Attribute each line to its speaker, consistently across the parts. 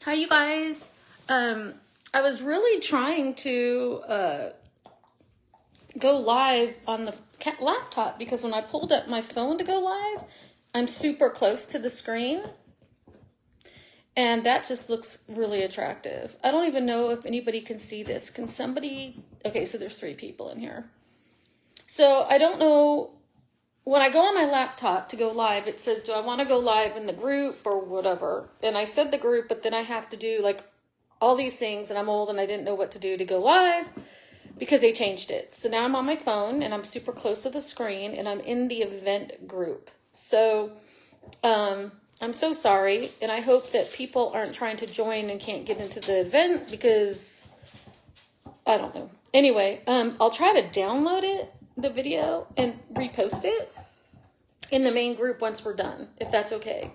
Speaker 1: Hi, you guys. I was really trying to go live on the laptop because when I pulled up my phone to go live, I'm super close to the screen. And that just looks really attractive. I don't even know if anybody can see this. Can somebody... Okay, so there's 3 people in here. So I don't know... When I go on my laptop to go live, it says, do I want to go live in the group or whatever? And I said the group, but then I have to do like all these things, and I'm old and I didn't know what to do to go live because they changed it. So now I'm on my phone and I'm super close to the screen and I'm in the event group. So I'm so sorry, and I hope that people aren't trying to join and can't get into the event because I don't know. Anyway, I'll try to download it, the video, and repost it in the main group once we're done, if that's okay.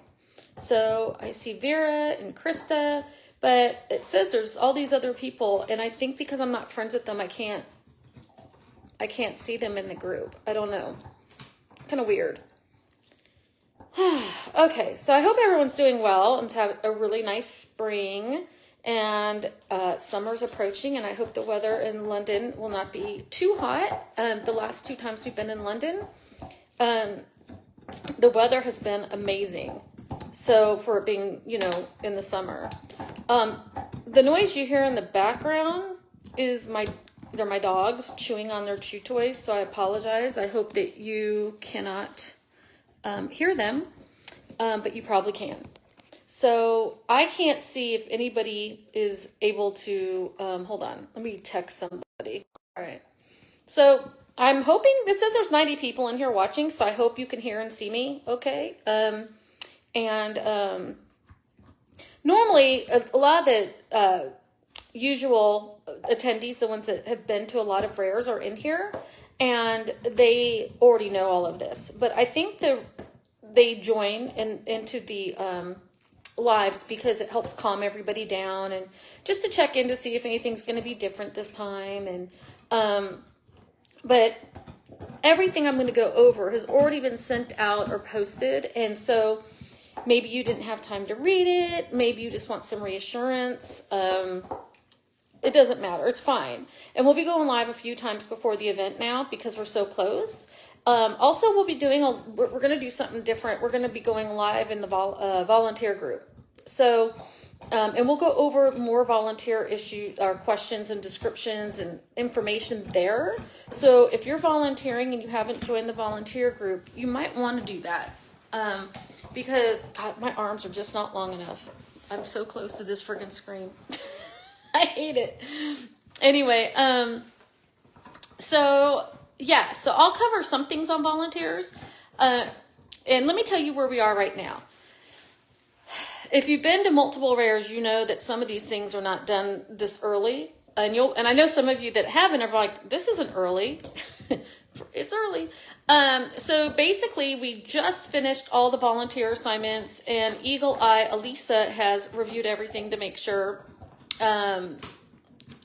Speaker 1: So I see Vera and Krista, but it says there's all these other people, and I think because I'm not friends with them, I can't see them in the group. I don't know. Kind of weird. Okay, so I hope everyone's doing well and have a really nice spring, and summer's approaching, and I hope the weather in London will not be too hot. The last 2 times we've been in London, the weather has been amazing. So for it being, in the summer. The noise you hear in the background is they're my dogs chewing on their chew toys, so I apologize. I hope that you cannot hear them, but you probably can. So I can't see if anybody is able to, hold on, let me text somebody. All right. So I'm hoping, it says there's 90 people in here watching, so I hope you can hear and see me okay. Normally, a lot of the usual attendees, the ones that have been to a lot of rares, are in here, and they already know all of this. But I think they join into the lives because it helps calm everybody down and just to check in to see if anything's going to be different this time. And but everything I'm going to go over has already been sent out or posted, and so maybe you didn't have time to read it. Maybe you just want some reassurance. It doesn't matter. It's fine. And we'll be going live a few times before the event now because we're so close. Also, we'll be doing we're going to do something different. We're going to be going live in the volunteer group. So, and we'll go over more volunteer questions and descriptions and information there. So if you're volunteering and you haven't joined the volunteer group, you might want to do that. Because, God, my arms are just not long enough. I'm so close to this friggin' screen. I hate it. Anyway, so I'll cover some things on volunteers. And let me tell you where we are right now. If you've been to multiple rares, you know that some of these things are not done this early. And I know some of you that haven't are like, this isn't early. It's early. So basically, we just finished all the volunteer assignments, and Eagle Eye Elisa has reviewed everything to make sure I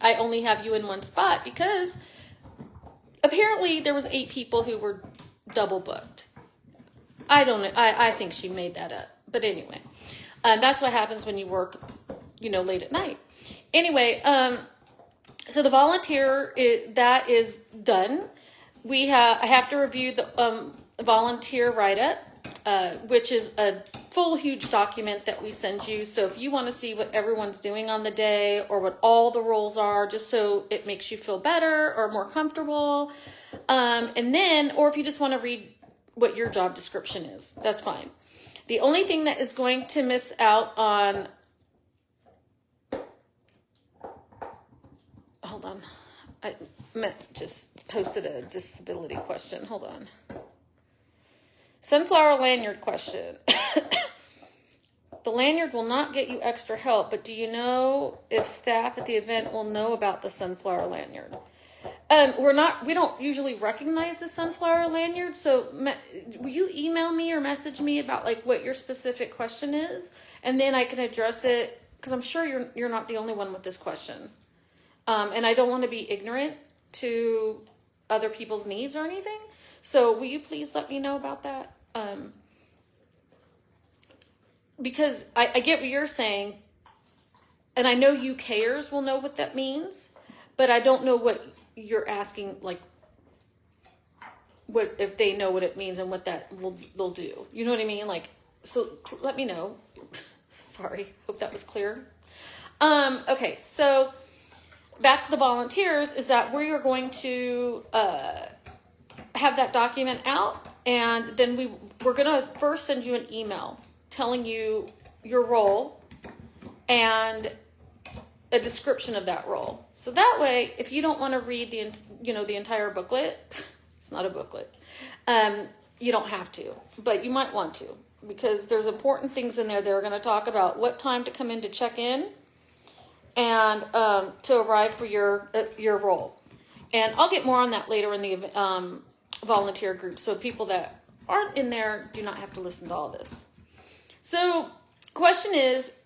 Speaker 1: only have you in one spot because apparently there was 8 people who were double booked. I don't know. I think she made that up. But anyway, that's what happens when you work, late at night. Anyway, so the volunteer, that is done. I have to review the volunteer write-up, which is a full, huge document that we send you. So if you want to see what everyone's doing on the day or what all the roles are, just so it makes you feel better or more comfortable, and then, or if you just want to read what your job description is, that's fine. The only thing that is going to miss out on, hold on, I just posted a disability question. Hold on. Sunflower lanyard question. The lanyard will not get you extra help, but do you know if staff at the event will know about the sunflower lanyard? We don't usually recognize the sunflower lanyard, so will you email me or message me about like what your specific question is, and then I can address it, because I'm sure you're not the only one with this question. And I don't want to be ignorant to other people's needs or anything. So will you please let me know about that? Because I get what you're saying. and I know UKers will know what that means, but I don't know what you're asking, like, what if they know what it means and what they'll do. You know what I mean? Like, so let me know. Sorry, hope that was clear. Okay, so back to the volunteers is that we are going to have that document out, and then we're going to first send you an email telling you your role and a description of that role. So that way, if you don't want to read the entire booklet, it's not a booklet, you don't have to, but you might want to, because there's important things in there that are going to talk about what time to come in to check in and to arrive for your role. And I'll get more on that later in the volunteer group, so people that aren't in there do not have to listen to all this. So question is,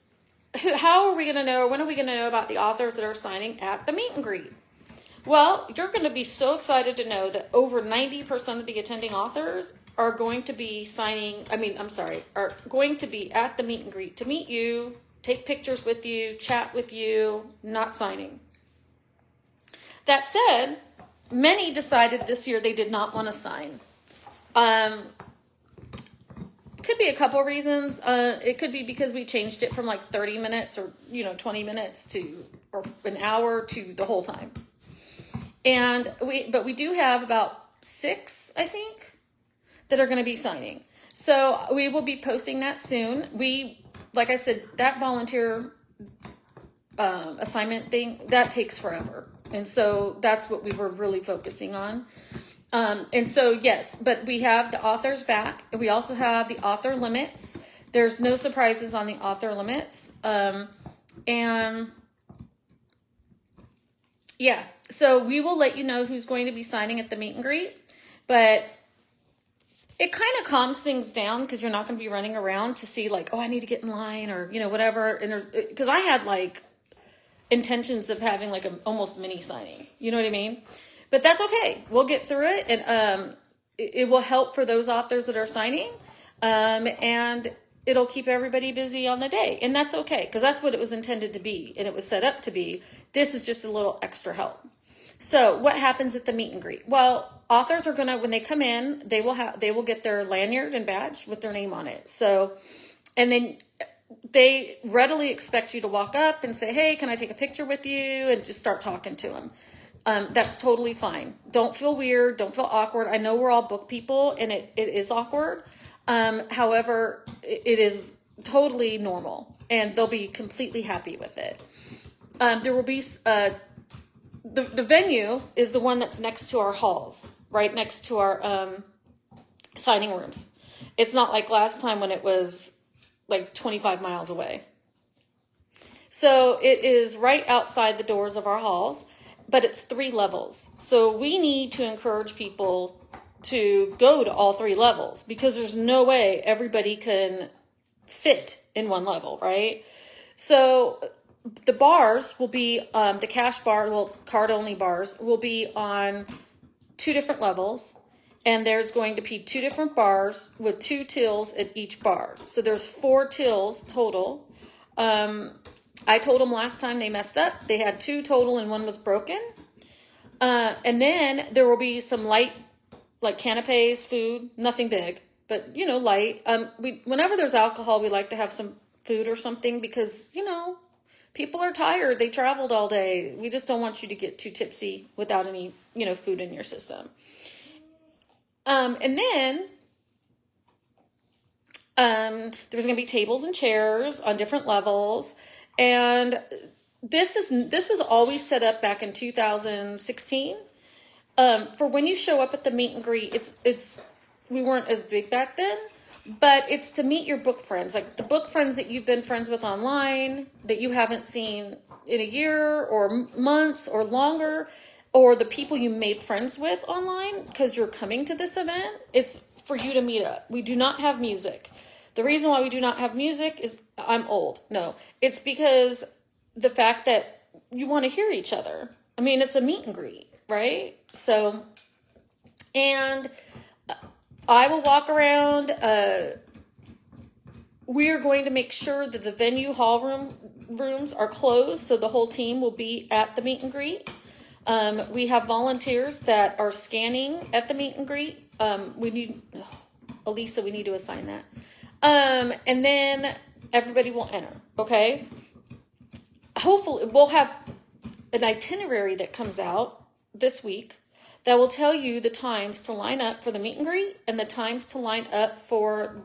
Speaker 1: how are we going to know, when are we going to know about the authors that are signing at the meet and greet? Well, you're going to be so excited to know that over 90% of the attending authors are going to be are going to be at the meet and greet to meet you, take pictures with you, chat with you, not signing. That said, many decided this year they did not want to sign. It could be a couple reasons. It could be because we changed it from like 30 minutes or 20 minutes or an hour to the whole time. And we do have about 6, I think, that are going to be signing. So we will be posting that soon. Like I said, that volunteer assignment thing, that takes forever. And so that's what we were really focusing on. And so, yes, but we have the authors back. We also have the author limits. There's no surprises on the author limits. And yeah, so we will let you know who's going to be signing at the meet and greet, but it kind of calms things down because you're not going to be running around to see like, oh, I need to get in line or, whatever. And because I had like intentions of having like an almost mini signing, you know what I mean? But that's okay. We'll get through it, and it will help for those authors that are signing, and it'll keep everybody busy on the day, and that's okay because that's what it was intended to be, and it was set up to be. This is just a little extra help. So what happens at the meet and greet? Well, authors are gonna, when they come in, they will get their lanyard and badge with their name on it. So, and then they readily expect you to walk up and say, "Hey, can I take a picture with you?" and just start talking to them. That's totally fine. Don't feel weird. Don't feel awkward. I know we're all book people and it is awkward. However, it is totally normal and they'll be completely happy with it. There will be, the venue is the one that's next to our halls, right next to our signing rooms. It's not like last time when it was like 25 miles away. So it is right outside the doors of our halls. But it's 3 levels. So we need to encourage people to go to all 3 levels because there's no way everybody can fit in one level, right? So the bars will be, the cash bar, card-only bars will be on 2 different levels. And there's going to be 2 different bars with 2 tills at each bar. So there's 4 tills total. I told them last time they messed up. They had 2 total and 1 was broken. And then there will be some light, like canapes, food, nothing big, but, light. Whenever there's alcohol, we like to have some food or something because, people are tired. They traveled all day. We just don't want you to get too tipsy without any, food in your system. And then there's going to be tables and chairs on different levels. And this was always set up back in 2016 for when you show up at the meet and greet. We weren't as big back then, but it's to meet your book friends, like the book friends that you've been friends with online that you haven't seen in a year or months or longer, or the people you made friends with online because you're coming to this event. It's for you to meet up. We do not have music. The reason why we do not have music is I'm old. No, it's because the fact that you want to hear each other. I mean, it's a meet and greet, right? So, and I will walk around. We are going to make sure that the venue hall room rooms are closed, so the whole team will be at the meet and greet. We have volunteers that are scanning at the meet and greet. We need, Elisa, we need to assign that. And then everybody will enter, okay? Hopefully, we'll have an itinerary that comes out this week that will tell you the times to line up for the meet and greet and the times to line up for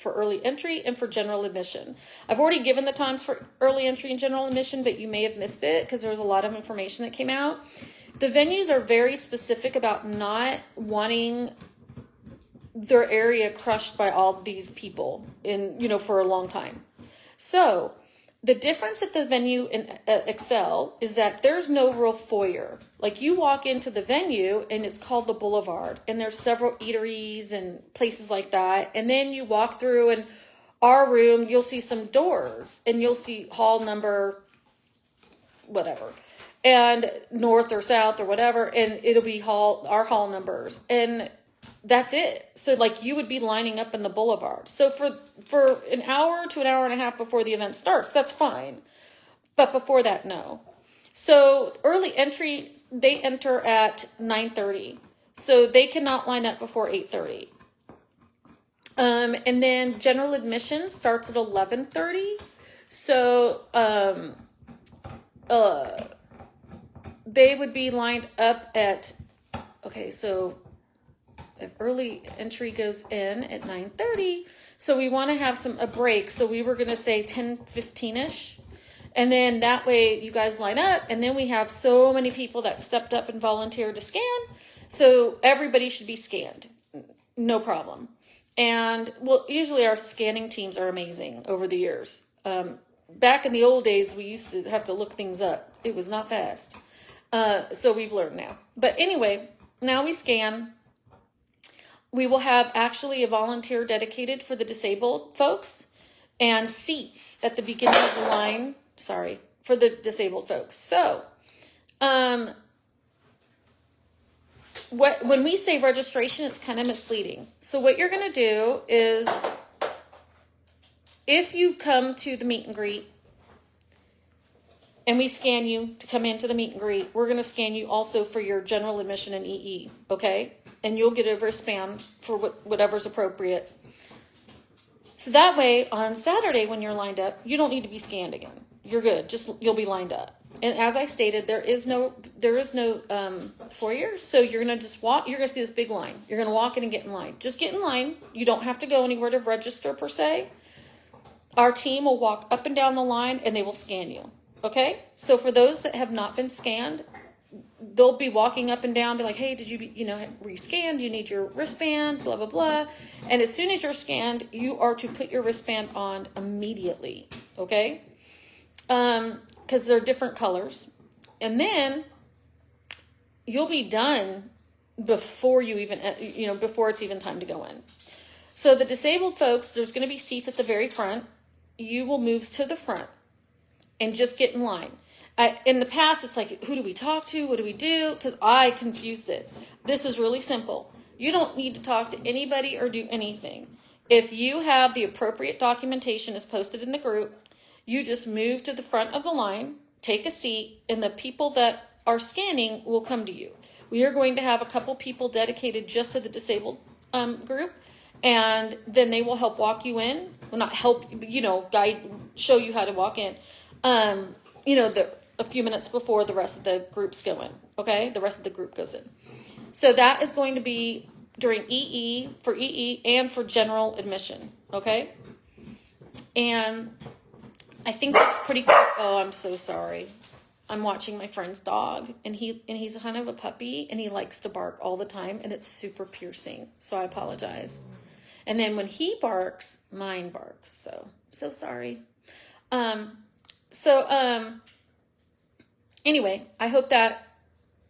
Speaker 1: early entry and for general admission. I've already given the times for early entry and general admission, but you may have missed it because there was a lot of information that came out. The venues are very specific about not wanting their area crushed by all these people for a long time. So the difference at the venue in Excel is that there's no real foyer. Like, you walk into the venue and it's called the Boulevard, and there's several eateries and places like that. And then you walk through, and our room, you'll see some doors, and you'll see hall number whatever, and north or south or whatever, and it'll be our hall numbers, and that's it. So like, you would be lining up in the Boulevard. So for an hour to an hour and a half before the event starts, that's fine. But before that, no. So early entry, they enter at 9:30. So they cannot line up before 8:30. And then general admission starts at 11:30. So they would be lined up at, okay, so if early entry goes in at 9:30, so we want to have a break. So we were going to say 10:15ish, and then that way you guys line up, and then we have so many people that stepped up and volunteered to scan, so everybody should be scanned, no problem. And well, usually our scanning teams are amazing over the years. Back in the old days, we used to have to look things up. It was not fast. So we've learned now. But anyway, now we scan. We will have actually a volunteer dedicated for the disabled folks, and seats at the beginning of the line, for the disabled folks. So, when we say registration, it's kind of misleading. So what you're going to do is, if you come to the meet and greet, and we scan you to come into the meet and greet, we're going to scan you also for your general admission and EE, okay? And you'll get a wristband for whatever's appropriate. So that way, on Saturday when you're lined up, you don't need to be scanned again. You're good. You'll be lined up. And as I stated, there is no foyer. So you're gonna just walk. You're gonna see this big line. You're gonna walk in and get in line. Just get in line. You don't have to go anywhere to register per se. Our team will walk up and down the line, and they will scan you. Okay. So for those that have not been scanned, they'll be walking up and down, be like, hey, were you scanned? Do you need your wristband? Blah, blah, blah. And as soon as you're scanned, you are to put your wristband on immediately, okay? Because they're different colors. And then you'll be done before before it's even time to go in. So the disabled folks, there's going to be seats at the very front. You will move to the front and just get in line. In the past, it's like, who do we talk to? What do we do? Because I confused it. This is really simple. You don't need to talk to anybody or do anything. If you have the appropriate documentation as posted in the group, you just move to the front of the line, take a seat, and the people that are scanning will come to you. We are going to have a couple people dedicated just to the disabled group, and then they will help walk you in. Well, not help, guide, show you how to walk in. A few minutes before the rest of the groups go in, okay? The rest of the group goes in. So that is going to be during EE and for general admission, okay? And I think that's pretty cool. Oh, I'm so sorry. I'm watching my friend's dog, and he's kind of a puppy, and he likes to bark all the time, and it's super piercing, so I apologize. And then when he barks, mine bark, so sorry. Anyway, I hope that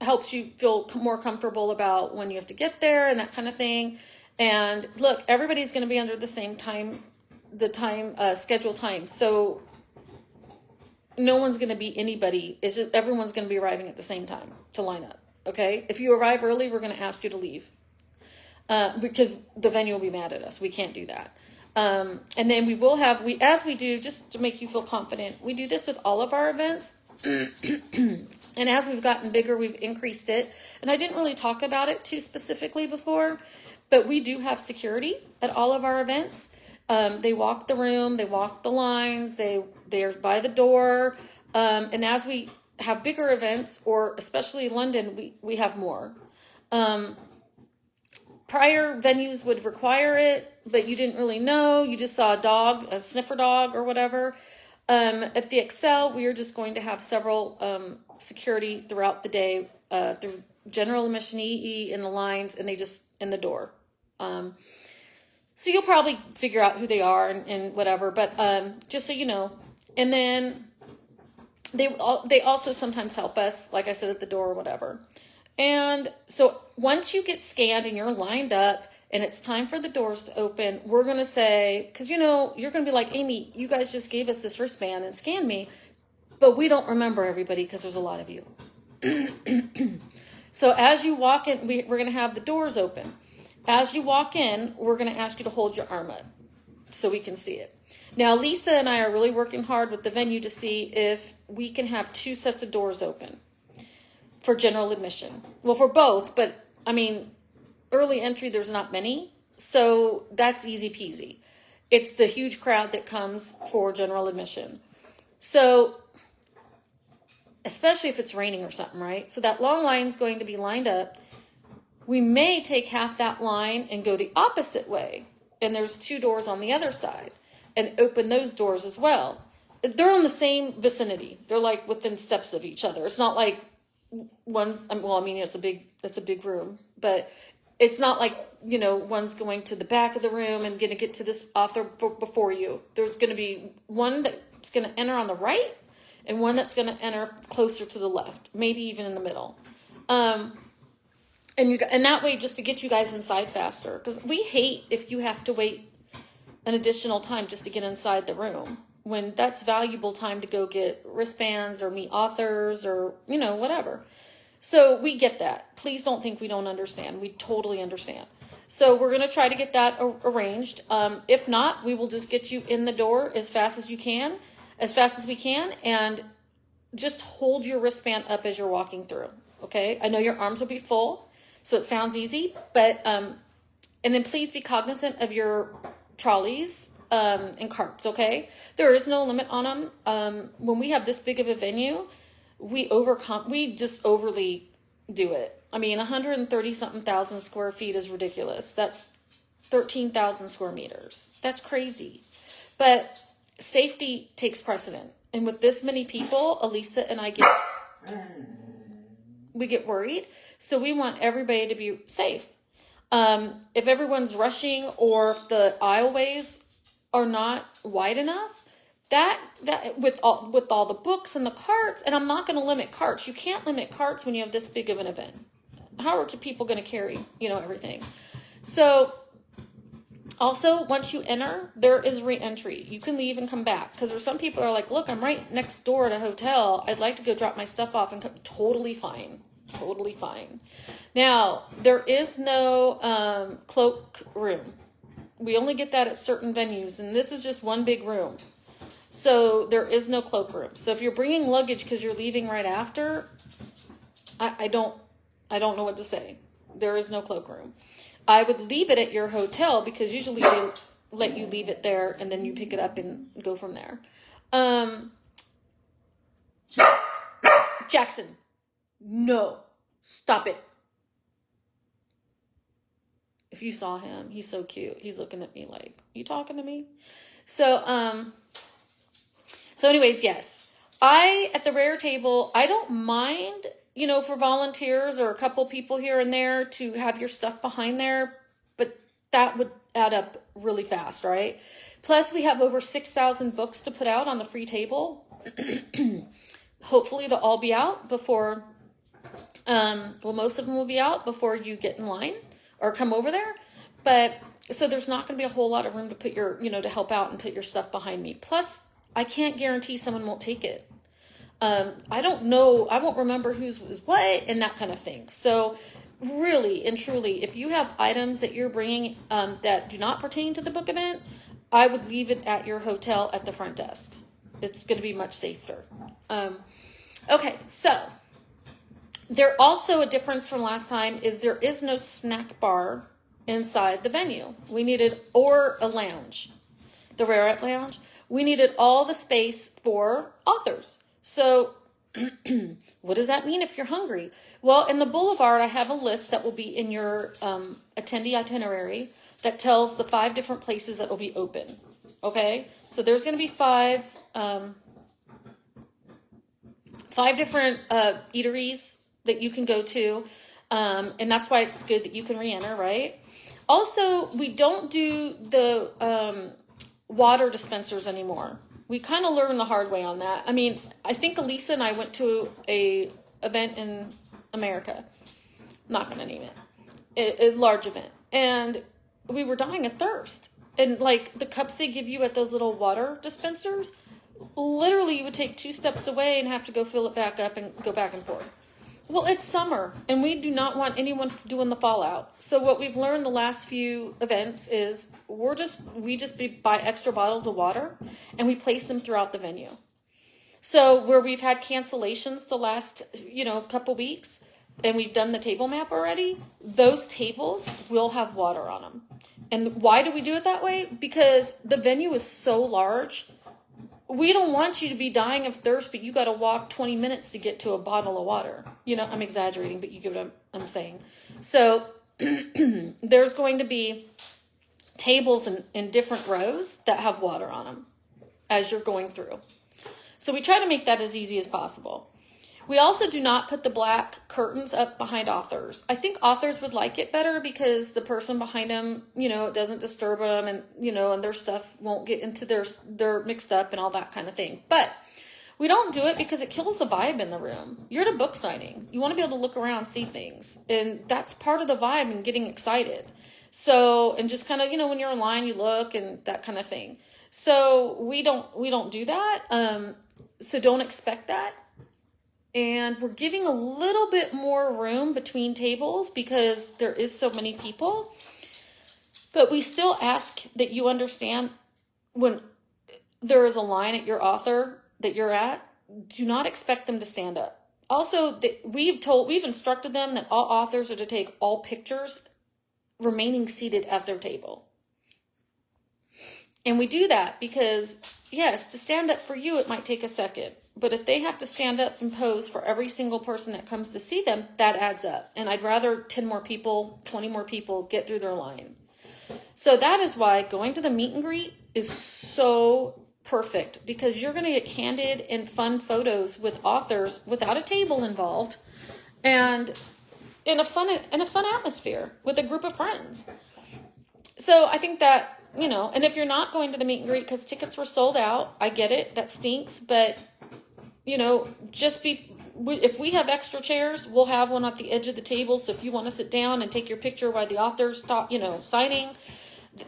Speaker 1: helps you feel more comfortable about when you have to get there and that kind of thing. And look, everybody's going to be under the same time, scheduled time. So no one's going to be anybody. It's just everyone's going to be arriving at the same time to line up. Okay. If you arrive early, we're going to ask you to leave, because the venue will be mad at us. We can't do that. And then we will have, as we do, just to make you feel confident, we do this with all of our events. And as we've gotten bigger, we've increased it. And I didn't really talk about it too specifically before, but we do have security at all of our events. They walk the room, they walk the lines, they're by the door. And as we have bigger events, or especially London, we have more. Prior venues would require it, but you didn't really know. You just saw a dog, a sniffer dog or whatever. At the Excel, we are just going to have several security throughout the day, through general admission, EE, in the lines, and they just in the door. So you'll probably figure out who they are and whatever, but just so you know. And then they also sometimes help us, like I said, at the door or whatever. And so once you get scanned and you're lined up and it's time for the doors to open, we're going to say, because you're going to be like, Amy, you guys just gave us this wristband and scanned me, but we don't remember everybody because there's a lot of you. So as you walk in, we're going to have the doors open. As you walk in, we're going to ask you to hold your arm up so we can see it. Now, Lisa and I are really working hard with the venue to see if we can have 2 sets of doors open for general admission. Well, for both, but I mean, early entry, there's not many, so that's easy peasy. It's the huge crowd that comes for general admission. So, especially if it's raining or something, right? So that long line is going to be lined up. We may take half that line and go the opposite way, and there's 2 doors on the other side, and open those doors as well. They're in the same vicinity. They're like within steps of each other. It's not like one's, well, I mean, it's a big room, but it's not like, one's going to the back of the room and going to get to this author before you. There's going to be one that's going to enter on the right and one that's going to enter closer to the left, maybe even in the middle. And that way, just to get you guys inside faster, because we hate if you have to wait an additional time just to get inside the room, when that's valuable time to go get wristbands or meet authors or, whatever. So we get that. Please don't think we don't understand. We totally understand. So we're going to try to get that arranged. If not, we will just get you in the door as fast as we can, and just hold your wristband up as you're walking through. Okay? I know your arms will be full, so it sounds easy, but, and then please be cognizant of your trolleys and carts, okay? There is no limit on them. When we have this big of a venue, we just overly do it. I mean, 130-something thousand square feet is ridiculous. That's 13,000 square meters. That's crazy. But safety takes precedent. And with this many people, Elisa and I get worried. So we want everybody to be safe. If everyone's rushing or if the aisleways are not wide enough, that with all the books and the carts, and I'm not going to limit carts. You can't limit carts when you have this big of an event. How are people going to carry, everything? So also, once you enter, there is re-entry. You can leave and come back, because there's some people who are like, look, I'm right next door at a hotel. I'd like to go drop my stuff off and come. Totally fine. Totally fine. Now, there is no cloak room. We only get that at certain venues, and this is just one big room. So there is no cloak room. So if you're bringing luggage because you're leaving right after, I don't know what to say. There is no cloak room. I would leave it at your hotel, because usually they let you leave it there and then you pick it up and go from there. Jackson, no, stop it. If you saw him, he's so cute. He's looking at me like, you talking to me? So anyways, yes. At the Rare table, I don't mind, for volunteers or a couple people here and there to have your stuff behind there, but that would add up really fast, right? Plus, we have over 6,000 books to put out on the free table. Hopefully, they'll all be out before, most of them will be out before you get in line or come over there. But so there's not going to be a whole lot of room to put your, to help out and put your stuff behind me. Plus, I can't guarantee someone won't take it. I don't know. I won't remember whose was what and that kind of thing. So really and truly, if you have items that you're bringing that do not pertain to the book event, I would leave it at your hotel at the front desk. It's going to be much safer. Okay, so there also a difference from last time is there is no snack bar inside the venue. We needed, or a lounge, the Rarette Lounge. We needed all the space for authors. So what does that mean if you're hungry? Well, in the Boulevard, I have a list that will be in your attendee itinerary that tells the 5 different places that will be open. Okay, so there's going to be 5 different eateries that you can go to, and that's why it's good that you can re-enter, right? Also, we don't do the water dispensers anymore. We kind of learned the hard way on that. I mean, I think Elisa and I went to a event in America. I'm not going to name it. A large event. And we were dying of thirst. And like the cups they give you at those little water dispensers, literally you would take 2 steps away and have to go fill it back up and go back and forth. Well, it's summer, and we do not want anyone doing the fallout. So what we've learned the last few events is we just buy extra bottles of water, and we place them throughout the venue. So where we've had cancellations the last, couple weeks, and we've done the table map already, those tables will have water on them. And why do we do it that way? Because the venue is so large. We don't want you to be dying of thirst, but you got to walk 20 minutes to get to a bottle of water. I'm exaggerating, but you get what I'm saying. So there's going to be tables in different rows that have water on them as you're going through. So we try to make that as easy as possible. We also do not put the black curtains up behind authors. I think authors would like it better because the person behind them, it doesn't disturb them and, and their stuff won't get into their mixed up and all that kind of thing. But we don't do it because it kills the vibe in the room. You're at a book signing. You want to be able to look around, see things. And that's part of the vibe and getting excited. So, and just kind of, when you're in line, you look and that kind of thing. So we don't do that. So don't expect that. And we're giving a little bit more room between tables because there is so many people. But we still ask that you understand when there is a line at your author that you're at, do not expect them to stand up. Also, we've instructed them that all authors are to take all pictures remaining seated at their table. And we do that because, yes, to stand up for you, it might take a second. But if they have to stand up and pose for every single person that comes to see them, that adds up. And I'd rather 10 more people, 20 more people get through their line. So that is why going to the meet and greet is so perfect, because you're going to get candid and fun photos with authors without a table involved and in a fun atmosphere with a group of friends. So I think that, and if you're not going to the meet and greet because tickets were sold out, I get it, that stinks, but if we have extra chairs, we'll have one at the edge of the table. So if you want to sit down and take your picture while the author's signing,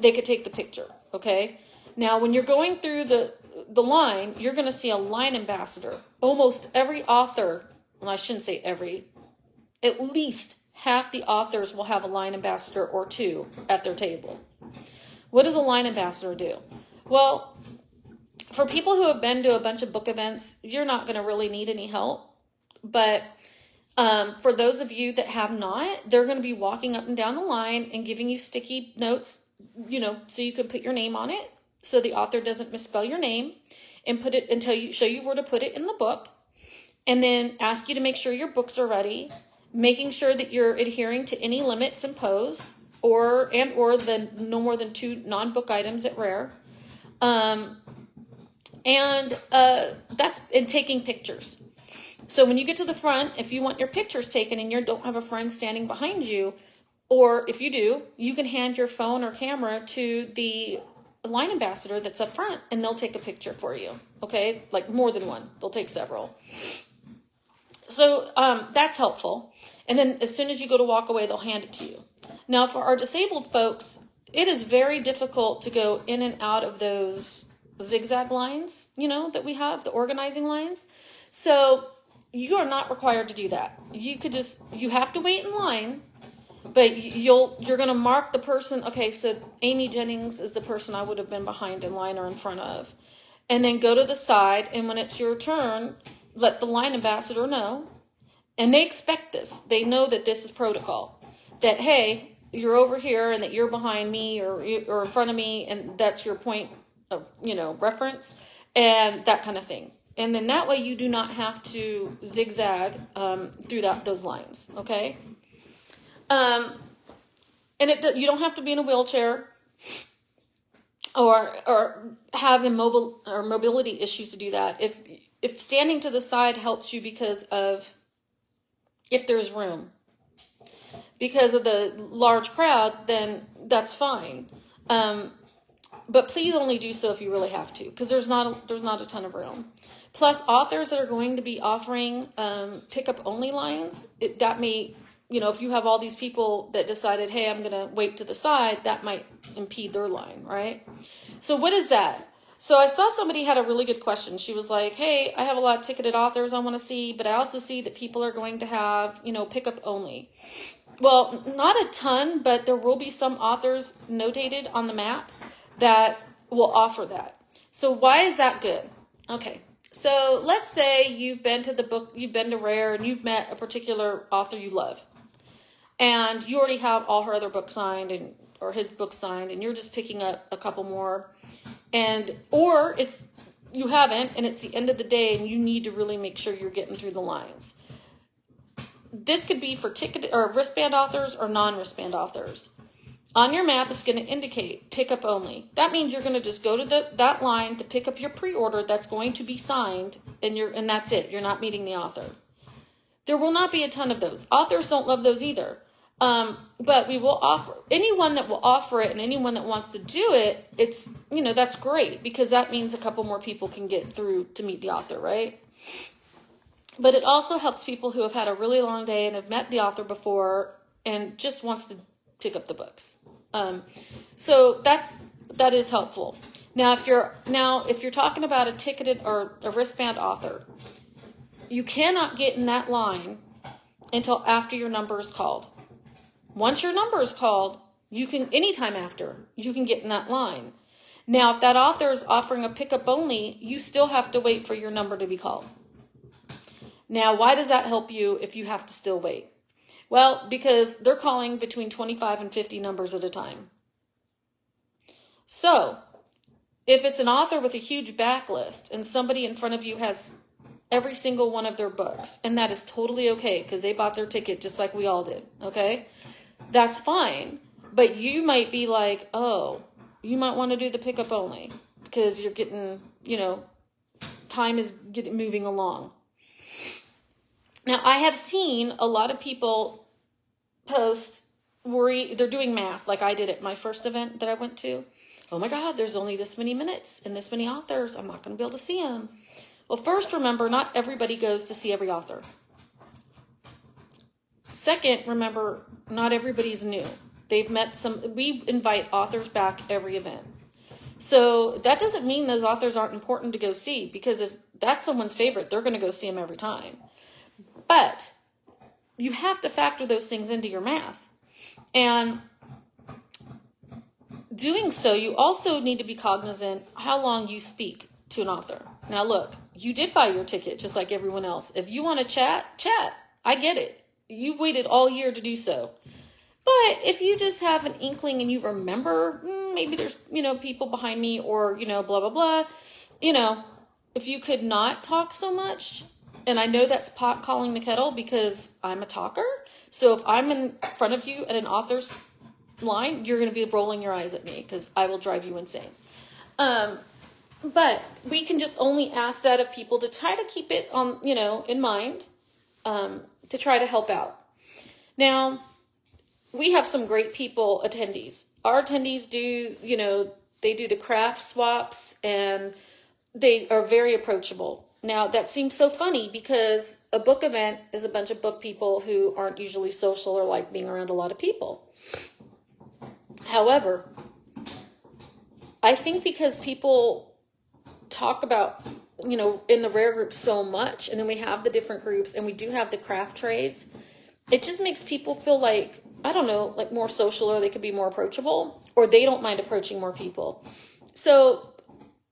Speaker 1: they could take the picture. Okay. Now, when you're going through the line, you're going to see a line ambassador. Almost every author, well, I shouldn't say every, at least half the authors will have a line ambassador or 2 at their table. What does a line ambassador do? Well, for people who have been to a bunch of book events, you're not going to really need any help. But for those of you that have not, they're going to be walking up and down the line and giving you sticky notes, so you can put your name on it, so the author doesn't misspell your name, and put it show you where to put it in the book, and then ask you to make sure your books are ready, making sure that you're adhering to any limits imposed, or the no more than 2 non-book items at Rare. And taking pictures. So when you get to the front, if you want your pictures taken and you don't have a friend standing behind you, or if you do, you can hand your phone or camera to the line ambassador that's up front and they'll take a picture for you. Okay, like more than one, they'll take several. So that's helpful. And then as soon as you go to walk away, they'll hand it to you. Now for our disabled folks, it is very difficult to go in and out of those zigzag lines, that we have, the organizing lines. So you are not required to do that. You have to wait in line, But you're going to mark the person. Okay, so Amy Jennings is the person I would have been behind in line or in front of. And then go to the side, and when it's your turn, let the line ambassador know. And they expect this. They know that this is protocol. That, hey, you're over here and that you're behind me or in front of me, and that's your point of, reference and that kind of thing. And then that way you do not have to zigzag through those lines, okay? And you don't have to be in a wheelchair or have mobility issues to do that. If standing to the side helps you because of if there's room, because of the large crowd, then that's fine. But please only do so if you really have to, because there's not a ton of room. Plus, authors that are going to be offering pickup only lines, that may, if you have all these people that decided, hey, I'm going to wait to the side, that might impede their line, right? So what is that? So I saw somebody had a really good question. She was like, hey, I have a lot of ticketed authors I want to see, but I also see that people are going to have, pickup only. Well, not a ton, but there will be some authors notated on the map that will offer that. So why is that good? Okay. So let's say you've been to Rare, and you've met a particular author you love. And you already have all her other books signed or his book signed, and you're just picking up a couple more. Or you haven't, and it's the end of the day, and you need to really make sure you're getting through the lines. This could be for ticket or wristband authors or non-wristband authors. On your map, it's going to indicate pickup only. That means you're going to just go to that line to pick up your pre-order that's going to be signed, and that's it. You're not meeting the author. There will not be a ton of those. Authors don't love those either. But we will offer, anyone that will offer it and anyone that wants to do it, it's, that's great, because that means a couple more people can get through to meet the author, right? But it also helps people who have had a really long day and have met the author before and just wants to pick up the books. So that is helpful. Now, if you're talking about a ticketed or a wristband author, you cannot get in that line until after your number is called. Once your number is called, anytime after, you can get in that line. Now, if that author is offering a pickup only, you still have to wait for your number to be called. Now, why does that help you if you have to still wait? Well, because they're calling between 25 and 50 numbers at a time. So, if it's an author with a huge backlist and somebody in front of you has every single one of their books, and that is totally okay because they bought their ticket just like we all did, okay? That's fine, but you might be like, oh, you might want to do the pickup only because you're getting, time is moving along. Now, I have seen a lot of people post they're doing math like I did at my first event that I went to. Oh my God, there's only this many minutes and this many authors. I'm not going to be able to see them. Well, first, remember, not everybody goes to see every author. Second, remember, not everybody's new. We invite authors back every event. So that doesn't mean those authors aren't important to go see, because if that's someone's favorite, they're going to go see them every time. But you have to factor those things into your math. And doing so, you also need to be cognizant how long you speak to an author. Now look, you did buy your ticket just like everyone else. If you want to chat. I get it. You've waited all year to do so. But if you just have an inkling and you remember, maybe there's, people behind me or, blah, blah, blah, if you could not talk so much, and I know that's pot calling the kettle because I'm a talker. So if I'm in front of you at an author's line, you're going to be rolling your eyes at me because I will drive you insane. But we can just only ask that of people to try to keep it on, in mind, to try to help out. Now, we have some great people attendees. Our attendees do, they do the craft swaps and they are very approachable. Now, that seems so funny because a book event is a bunch of book people who aren't usually social or like being around a lot of people. However, I think because people talk about, in the rare group so much, and then we have the different groups and we do have the craft trays, it just makes people feel like I don't know, like more social, or they could be more approachable, or they don't mind approaching more people. So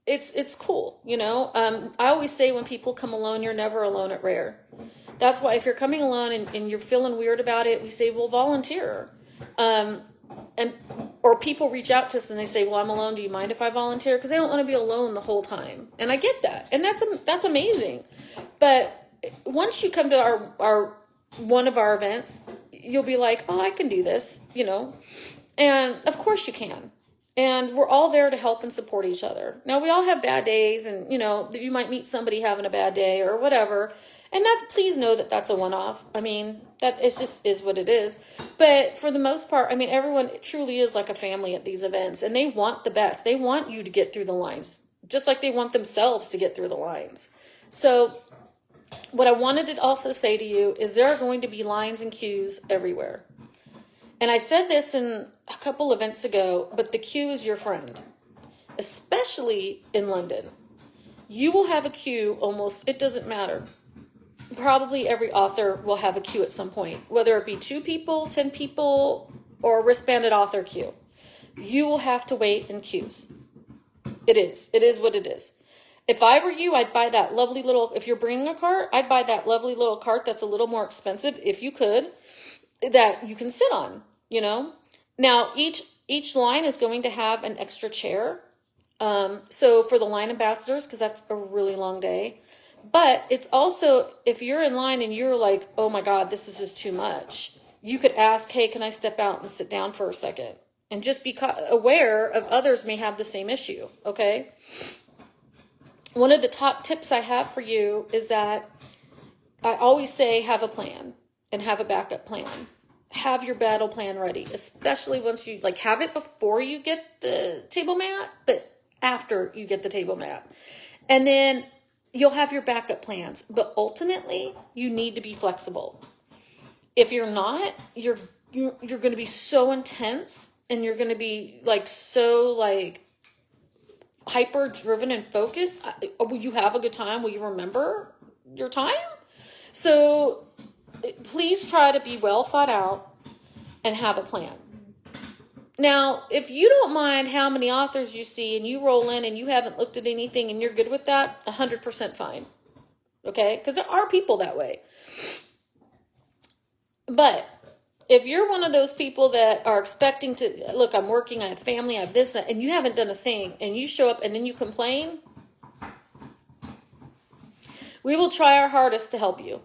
Speaker 1: it's cool, you know. I always say when people come alone, you're never alone at Rare. That's why if you're coming alone and you're feeling weird about it, we say, well, volunteer. Or people reach out to us and they say, well, I'm alone. Do you mind if I volunteer? Because they don't want to be alone the whole time. And I get that. And that's amazing. But once you come to our one of our events, you'll be like, oh, I can do this, you know. And of course you can. And we're all there to help and support each other. Now, we all have bad days, and, you know, you might meet somebody having a bad day or whatever. And please know that that's a one-off. I mean, that is what it is. But for the most part, I mean, everyone truly is like a family at these events. And they want the best. They want you to get through the lines, just like they want themselves to get through the lines. So what I wanted to also say to you is there are going to be lines and queues everywhere. And I said this in a couple events ago, but the queue is your friend, especially in London. You will have a queue almost, it doesn't matter. Probably every author will have a queue at some point, whether it be 2 people, 10 people, or a wristbanded author queue. You will have to wait in queues. It is what it is. If I were you, I'd buy that lovely little, if you're bringing a cart, I'd buy that lovely little cart that's a little more expensive, if you could, that you can sit on. You know, now each line is going to have an extra chair. So for the line ambassadors, because that's a really long day, but it's also, if you're in line and you're like, oh my God, this is just too much, you could ask, hey, can I step out and sit down for a second? And just be aware of others may have the same issue. Okay. One of the top tips I have for you is that I always say, have a plan and have a backup plan. Have your battle plan ready, especially once you have it before you get the table mat, but after you get the table mat. And then you'll have your backup plans, but ultimately you need to be flexible. If you're not, you're going to be so intense, and you're going to be so hyper driven and focused. Will you have a good time? Will you remember your time? So please try to be well thought out and have a plan. Now, if you don't mind how many authors you see and you roll in and you haven't looked at anything and you're good with that, 100% fine. Okay? Because there are people that way. But if you're one of those people that are expecting to, look, I'm working, I have family, I have this, and you haven't done a thing, and you show up and then you complain, we will try our hardest to help you.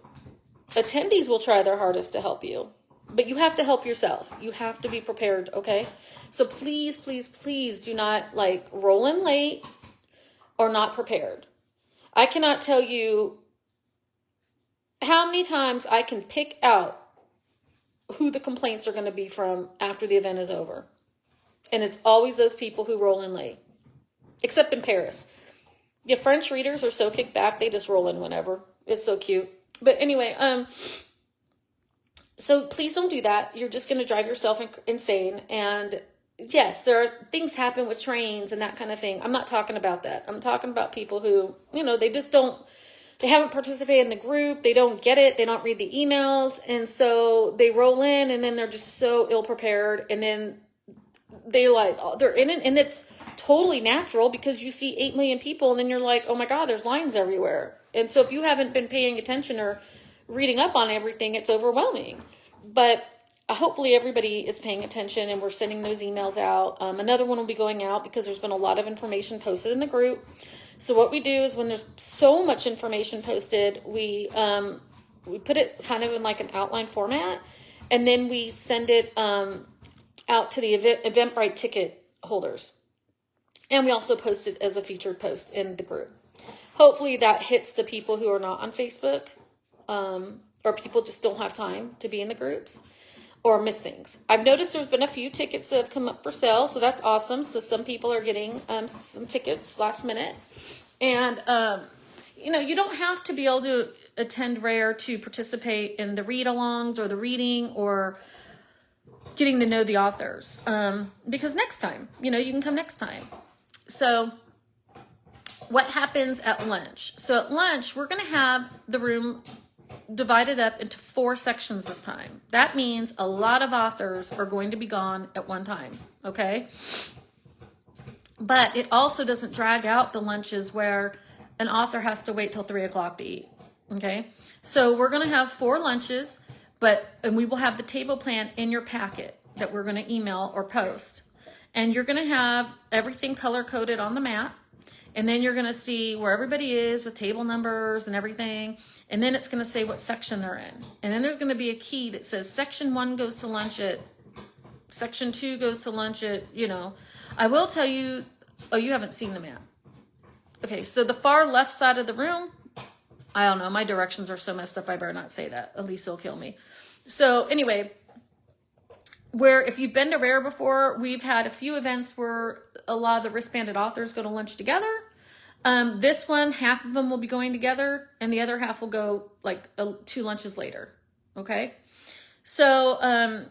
Speaker 1: Attendees will try their hardest to help you, but you have to help yourself. You have to be prepared, okay? So please, please, please do not roll in late or not prepared. I cannot tell you how many times I can pick out who the complaints are going to be from after the event is over. And it's always those people who roll in late, except in Paris. The French readers are so kicked back, they just roll in whenever. It's so cute. But anyway, so please don't do that. You're just going to drive yourself insane. And yes, there are things happen with trains and that kind of thing. I'm not talking about that. I'm talking about people who, they just don't, they haven't participated in the group. They don't get it. They don't read the emails. And so they roll in and then they're just so ill prepared. And then they're in it. And it's totally natural because you see 8 million people and then you're like, oh my God, there's lines everywhere. And so if you haven't been paying attention or reading up on everything, it's overwhelming. But hopefully everybody is paying attention and we're sending those emails out. Another one will be going out because there's been a lot of information posted in the group. So what we do is when there's so much information posted, we put it kind of in an outline format, and then we send it out to the Eventbrite ticket holders. And we also post it as a featured post in the group. Hopefully that hits the people who are not on Facebook, or people just don't have time to be in the groups or miss things. I've noticed there's been a few tickets that have come up for sale, so that's awesome. So some people are getting some tickets last minute. And, you don't have to be able to attend RARE to participate in the read-alongs or the reading or getting to know the authors. Because next time, you can come next time. So what happens at lunch? So at lunch, we're going to have the room divided up into 4 sections this time. That means a lot of authors are going to be gone at one time, okay? But it also doesn't drag out the lunches where an author has to wait till 3 o'clock to eat, okay? So we're going to have 4 lunches, and we will have the table plan in your packet that we're going to email or post. And you're going to have everything color-coded on the mat. And then you're going to see where everybody is with table numbers and everything. And then it's going to say what section they're in. And then there's going to be a key that says section 1 goes to lunch at, section 2 goes to lunch at, you know. I will tell you, oh, you haven't seen the map. Okay, so the far left side of the room, I don't know, my directions are so messed up, I better not say that. Elisa will kill me. So anyway, where if you've been to RARE before, we've had a few events where a lot of the wristbanded authors go to lunch together. This one, half of them will be going together, and the other half will go like 2 lunches later. Okay, so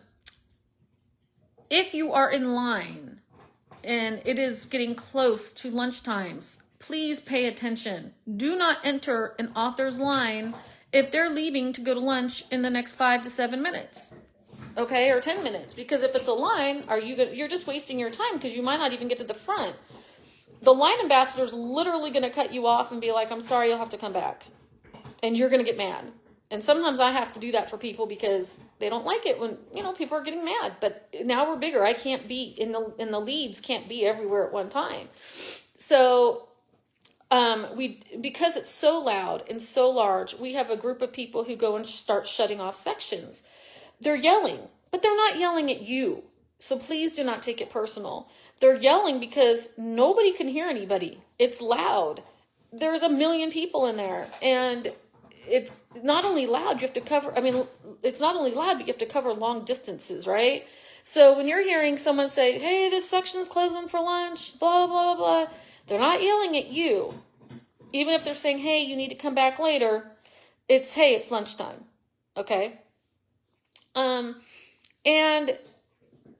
Speaker 1: if you are in line and it is getting close to lunch times, please pay attention. Do not enter an author's line if they're leaving to go to lunch in the next 5 to 7 minutes. Okay, or 10 minutes, because if it's a line, you're just wasting your time because you might not even get to the front. The line ambassador is literally going to cut you off and be like, I'm sorry, you'll have to come back. And you're going to get mad. And sometimes I have to do that for people because they don't like it when, you know, people are getting mad. But now we're bigger. I can't be in the leads, can't be everywhere at one time. So because it's so loud and so large, we have a group of people who go and start shutting off sections. They're yelling, but they're not yelling at you. So please do not take it personal. They're yelling because nobody can hear anybody. It's loud. There's a million people in there. And it's not only loud, you have to cover, it's not only loud, but you have to cover long distances, right? So when you're hearing someone say, hey, this section's closing for lunch, blah, blah, blah, they're not yelling at you. Even if they're saying, hey, you need to come back later, it's, hey, it's lunchtime. Okay? And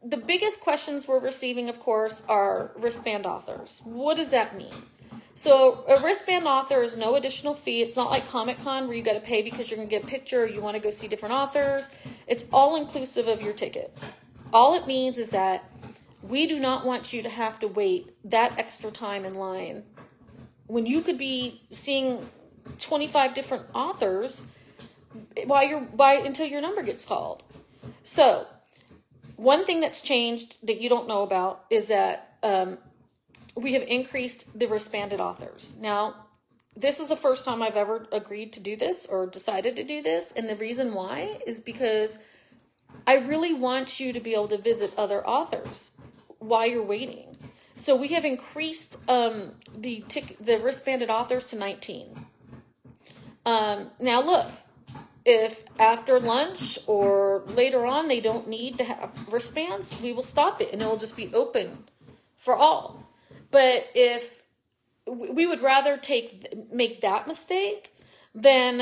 Speaker 1: the biggest questions we're receiving, of course, are wristband authors. What does that mean? So a wristband author is no additional fee. It's not like Comic-Con where you got to pay because you're going to get a picture or you want to go see different authors. It's all inclusive of your ticket. All it means is that we do not want you to have to wait that extra time in line when you could be seeing 25 different authors until your number gets called. So, one thing that's changed that you don't know about is that we have increased the wristbanded authors. Now, this is the first time I've ever agreed to do this or decided to do this, and the reason why is because I really want you to be able to visit other authors while you're waiting. So we have increased the wristbanded authors to 19. Now look, if after lunch or later on they don't need to have wristbands, we will stop it and it will just be open for all. But if we would rather make that mistake than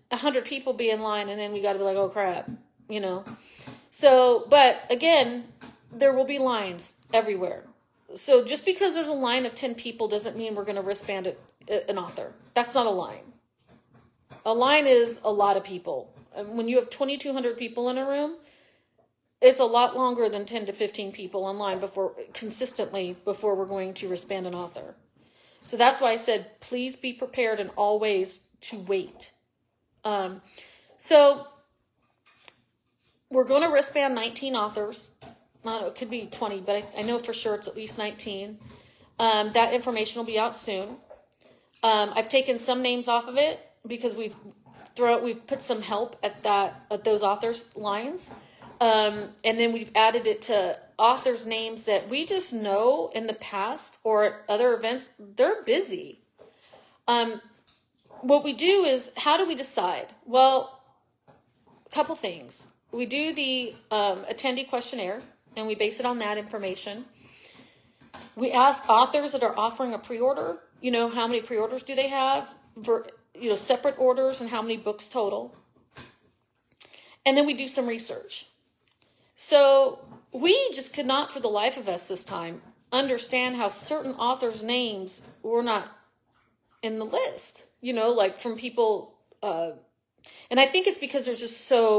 Speaker 1: 100 people be in line and then we got to be like, oh crap, you know. So, but again, there will be lines everywhere. So just because there's a line of 10 people doesn't mean we're going to wristband an author. That's not a line. A line is a lot of people. When you have 2,200 people in a room, it's a lot longer than 10 to 15 people online before we're going to wristband an author. So that's why I said, please be prepared in all ways to wait. So we're going to wristband 19 authors. I don't know, it could be 20, but I know for sure it's at least 19. That information will be out soon. I've taken some names off of it because we've put some help at those authors' lines. And then we've added it to authors' names that we just know in the past or at other events, they're busy. What we do is, how do we decide? Well, a couple things. We do the attendee questionnaire, and we base it on that information. We ask authors that are offering a pre-order, how many pre-orders do they have, for, separate orders and how many books total. And then we do some research. So we just could not, for the life of us this time, understand how certain authors' names were not in the list. Like from people And I think it's because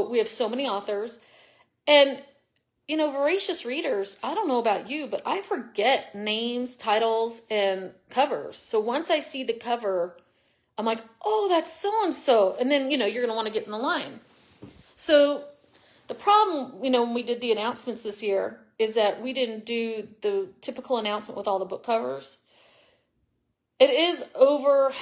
Speaker 1: we have so many authors. And, voracious readers, I don't know about you, but I forget names, titles, and covers. So once I see the cover, I'm like, oh, that's so-and-so. And then, you're going to want to get in the line. So the problem, when we did the announcements this year is that we didn't do the typical announcement with all the book covers. It is overwhelming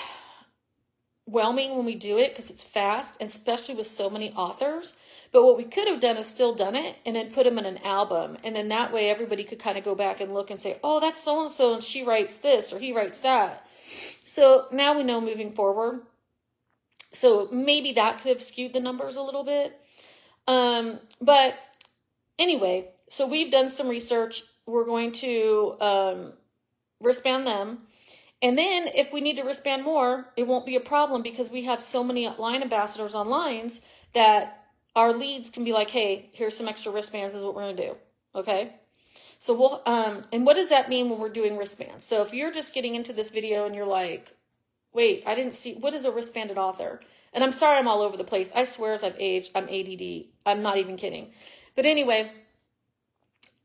Speaker 1: when we do it because it's fast, and especially with so many authors. But what we could have done is still done it and then put them in an album. And then that way everybody could kind of go back and look and say, oh, that's so-and-so and she writes this or he writes that. So now we know moving forward. So maybe that could have skewed the numbers a little bit. But anyway, so we've done some research. We're going to wristband them. And then if we need to wristband more, it won't be a problem because we have so many line ambassadors on lines that our leads can be like, hey, here's some extra wristbands, this is what we're going to do. Okay. So we'll, and what does that mean when we're doing wristbands? So if you're just getting into this video and you're like, wait, I didn't see, what is a wristbanded author? And I'm sorry I'm all over the place. I swear as I've aged, I'm ADD. I'm not even kidding. But anyway,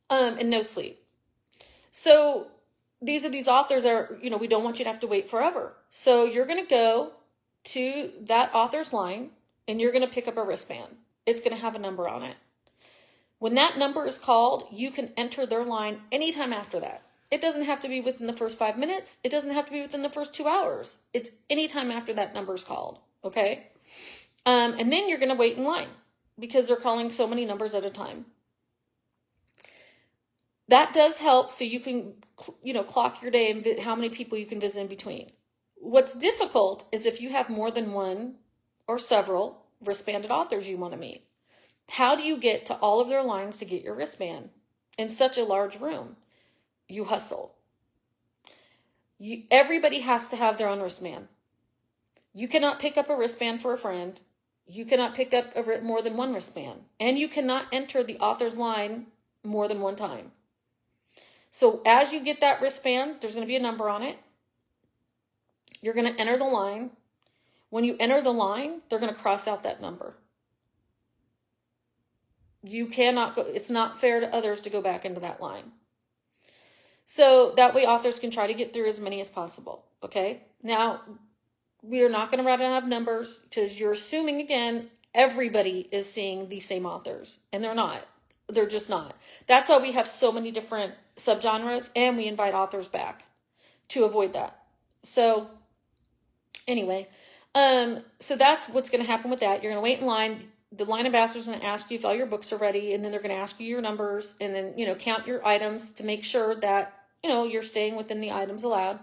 Speaker 1: and no sleep. So these are these authors that are, we don't want you to have to wait forever. So you're going to go to that author's line and you're going to pick up a wristband. It's going to have a number on it. When that number is called, you can enter their line anytime after that. It doesn't have to be within the first 5 minutes. It doesn't have to be within the first 2 hours. It's anytime after that number is called. Okay. And then you're going to wait in line because they're calling so many numbers at a time. That does help so you can, clock your day and how many people you can visit in between. What's difficult is if you have more than one or several wristbanded authors you want to meet. How do you get to all of their lines to get your wristband in such a large room? You hustle. Everybody has to have their own wristband. You cannot pick up a wristband for a friend. You cannot pick up more than one wristband. And you cannot enter the author's line more than one time. So as you get that wristband, there's going to be a number on it. You're going to enter the line. When you enter the line, they're going to cross out that number. You cannot go, it's not fair to others to go back into that line. So that way authors can try to get through as many as possible. Okay. Now, we are not going to run out of numbers because you're assuming, again, everybody is seeing the same authors. And they're not. They're just not. That's why we have so many different subgenres and we invite authors back to avoid that. So anyway, so that's what's going to happen with that. You're going to wait in line. The line ambassador is going to ask you if all your books are ready, and then they're going to ask you your numbers and then, count your items to make sure that, you're staying within the items allowed.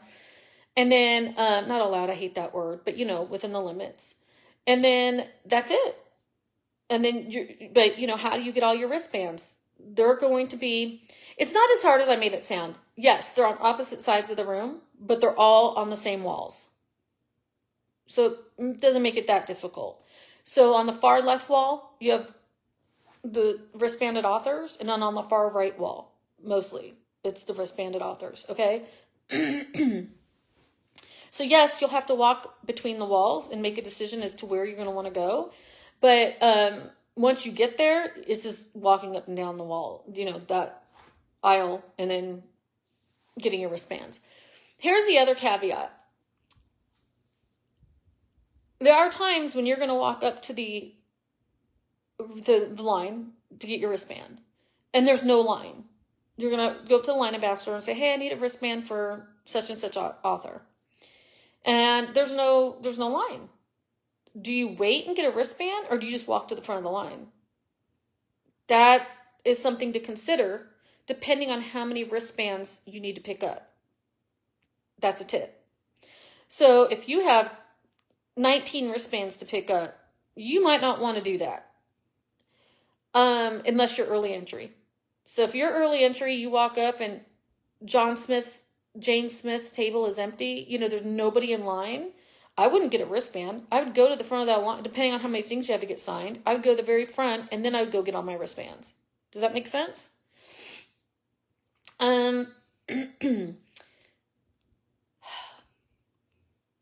Speaker 1: And then, not allowed, I hate that word, but, within the limits. And then that's it. And then, how do you get all your wristbands? They're going to be, it's not as hard as I made it sound. Yes, they're on opposite sides of the room, but they're all on the same walls. So it doesn't make it that difficult. So on the far left wall, you have the wristbanded authors, and then on the far right wall, mostly, it's the wristbanded authors, okay? So yes, you'll have to walk between the walls and make a decision as to where you're going to want to go. But once you get there, it's just walking up and down the wall, that aisle, and then getting your wristbands. Here's the other caveat. There are times when you're going to walk up to the line to get your wristband, and there's no line. You're going to go up to the line ambassador and say, hey, I need a wristband for such and such author. And there's no line. Do you wait and get a wristband, or do you just walk to the front of the line? That is something to consider depending on how many wristbands you need to pick up. That's a tip. So if you have 19 wristbands to pick up, you might not want to do that unless you're early entry. So if you're early entry, you walk up and Jane Smith's table is empty, there's nobody in line, I wouldn't get a wristband. I would go to the front of that line, depending on how many things you have to get signed. I would go to the very front, and then I would go get all my wristbands. Does that make sense?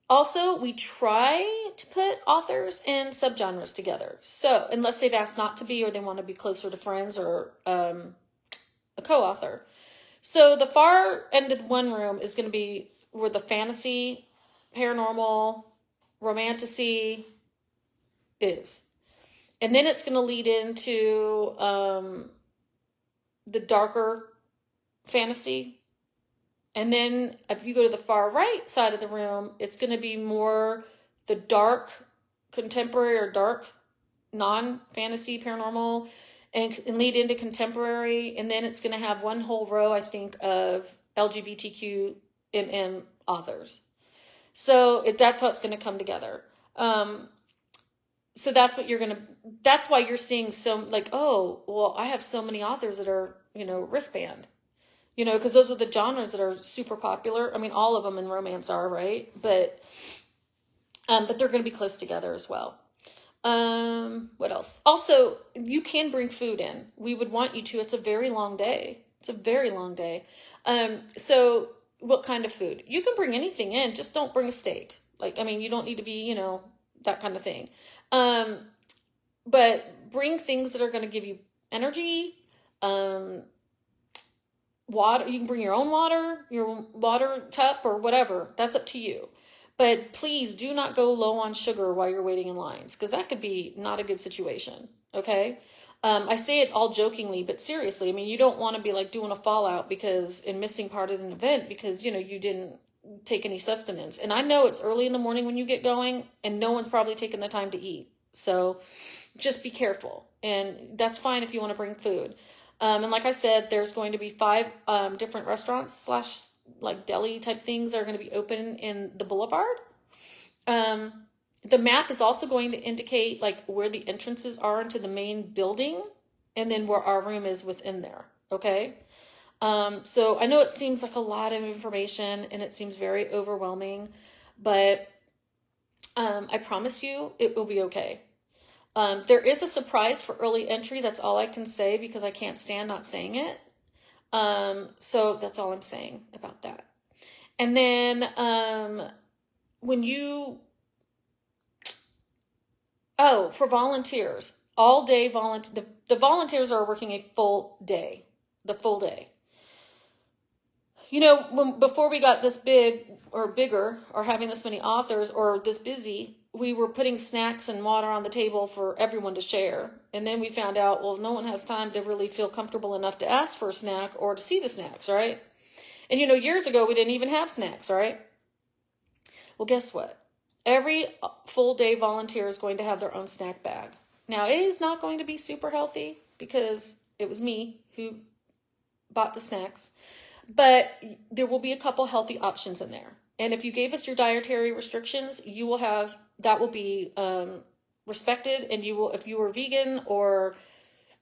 Speaker 1: Also, we try to put authors and subgenres together. So, unless they've asked not to be or they want to be closer to friends or a co-author. So, the far end of one room is going to be where the fantasy, paranormal, romantasy is. And then it's going to lead into the darker fantasy. And then if you go to the far right side of the room, it's going to be more the dark contemporary or dark non-fantasy paranormal and lead into contemporary. And then it's going to have one whole row, I think, of LGBTQMM authors. So that's how it's going to come together. So that's what that's why you're seeing so like, oh, well, I have so many authors that are, wristband. Because those are the genres that are super popular. I mean, all of them in romance are, right? But they're going to be close together as well. What else? Also, you can bring food in. We would want you to. It's a very long day. So what kind of food? You can bring anything in. Just don't bring a steak. You don't need to be, that kind of thing. But bring things that are going to give you energy, water. You can bring your own water, your water cup or whatever. That's up to you. But please do not go low on sugar while you're waiting in lines, because that could be not a good situation. Okay. I say it all jokingly, but seriously, you don't want to be like doing a fallout and missing part of an event because, you didn't take any sustenance. And I know it's early in the morning when you get going and no one's probably taken the time to eat. So just be careful. And that's fine if you want to bring food. And like I said, there's going to be 5 different restaurants / deli type things that are going to be open in the boulevard. The map is also going to indicate where the entrances are into the main building and then where our room is within there. Okay. So I know it seems like a lot of information and it seems very overwhelming, but I promise you it will be okay. There is a surprise for early entry. That's all I can say because I can't stand not saying it. So that's all I'm saying about that. And then for volunteers, all day the volunteers are working a full day, the full day. Before we got this big or bigger or having this many authors or this busy, we were putting snacks and water on the table for everyone to share. And then we found out, well, no one has time to really feel comfortable enough to ask for a snack or to see the snacks, right? And years ago, we didn't even have snacks, right? Well, guess what? Every full day volunteer is going to have their own snack bag. Now, it is not going to be super healthy because it was me who bought the snacks. But there will be a couple healthy options in there. And if you gave us your dietary restrictions, that will be respected. And if you were vegan or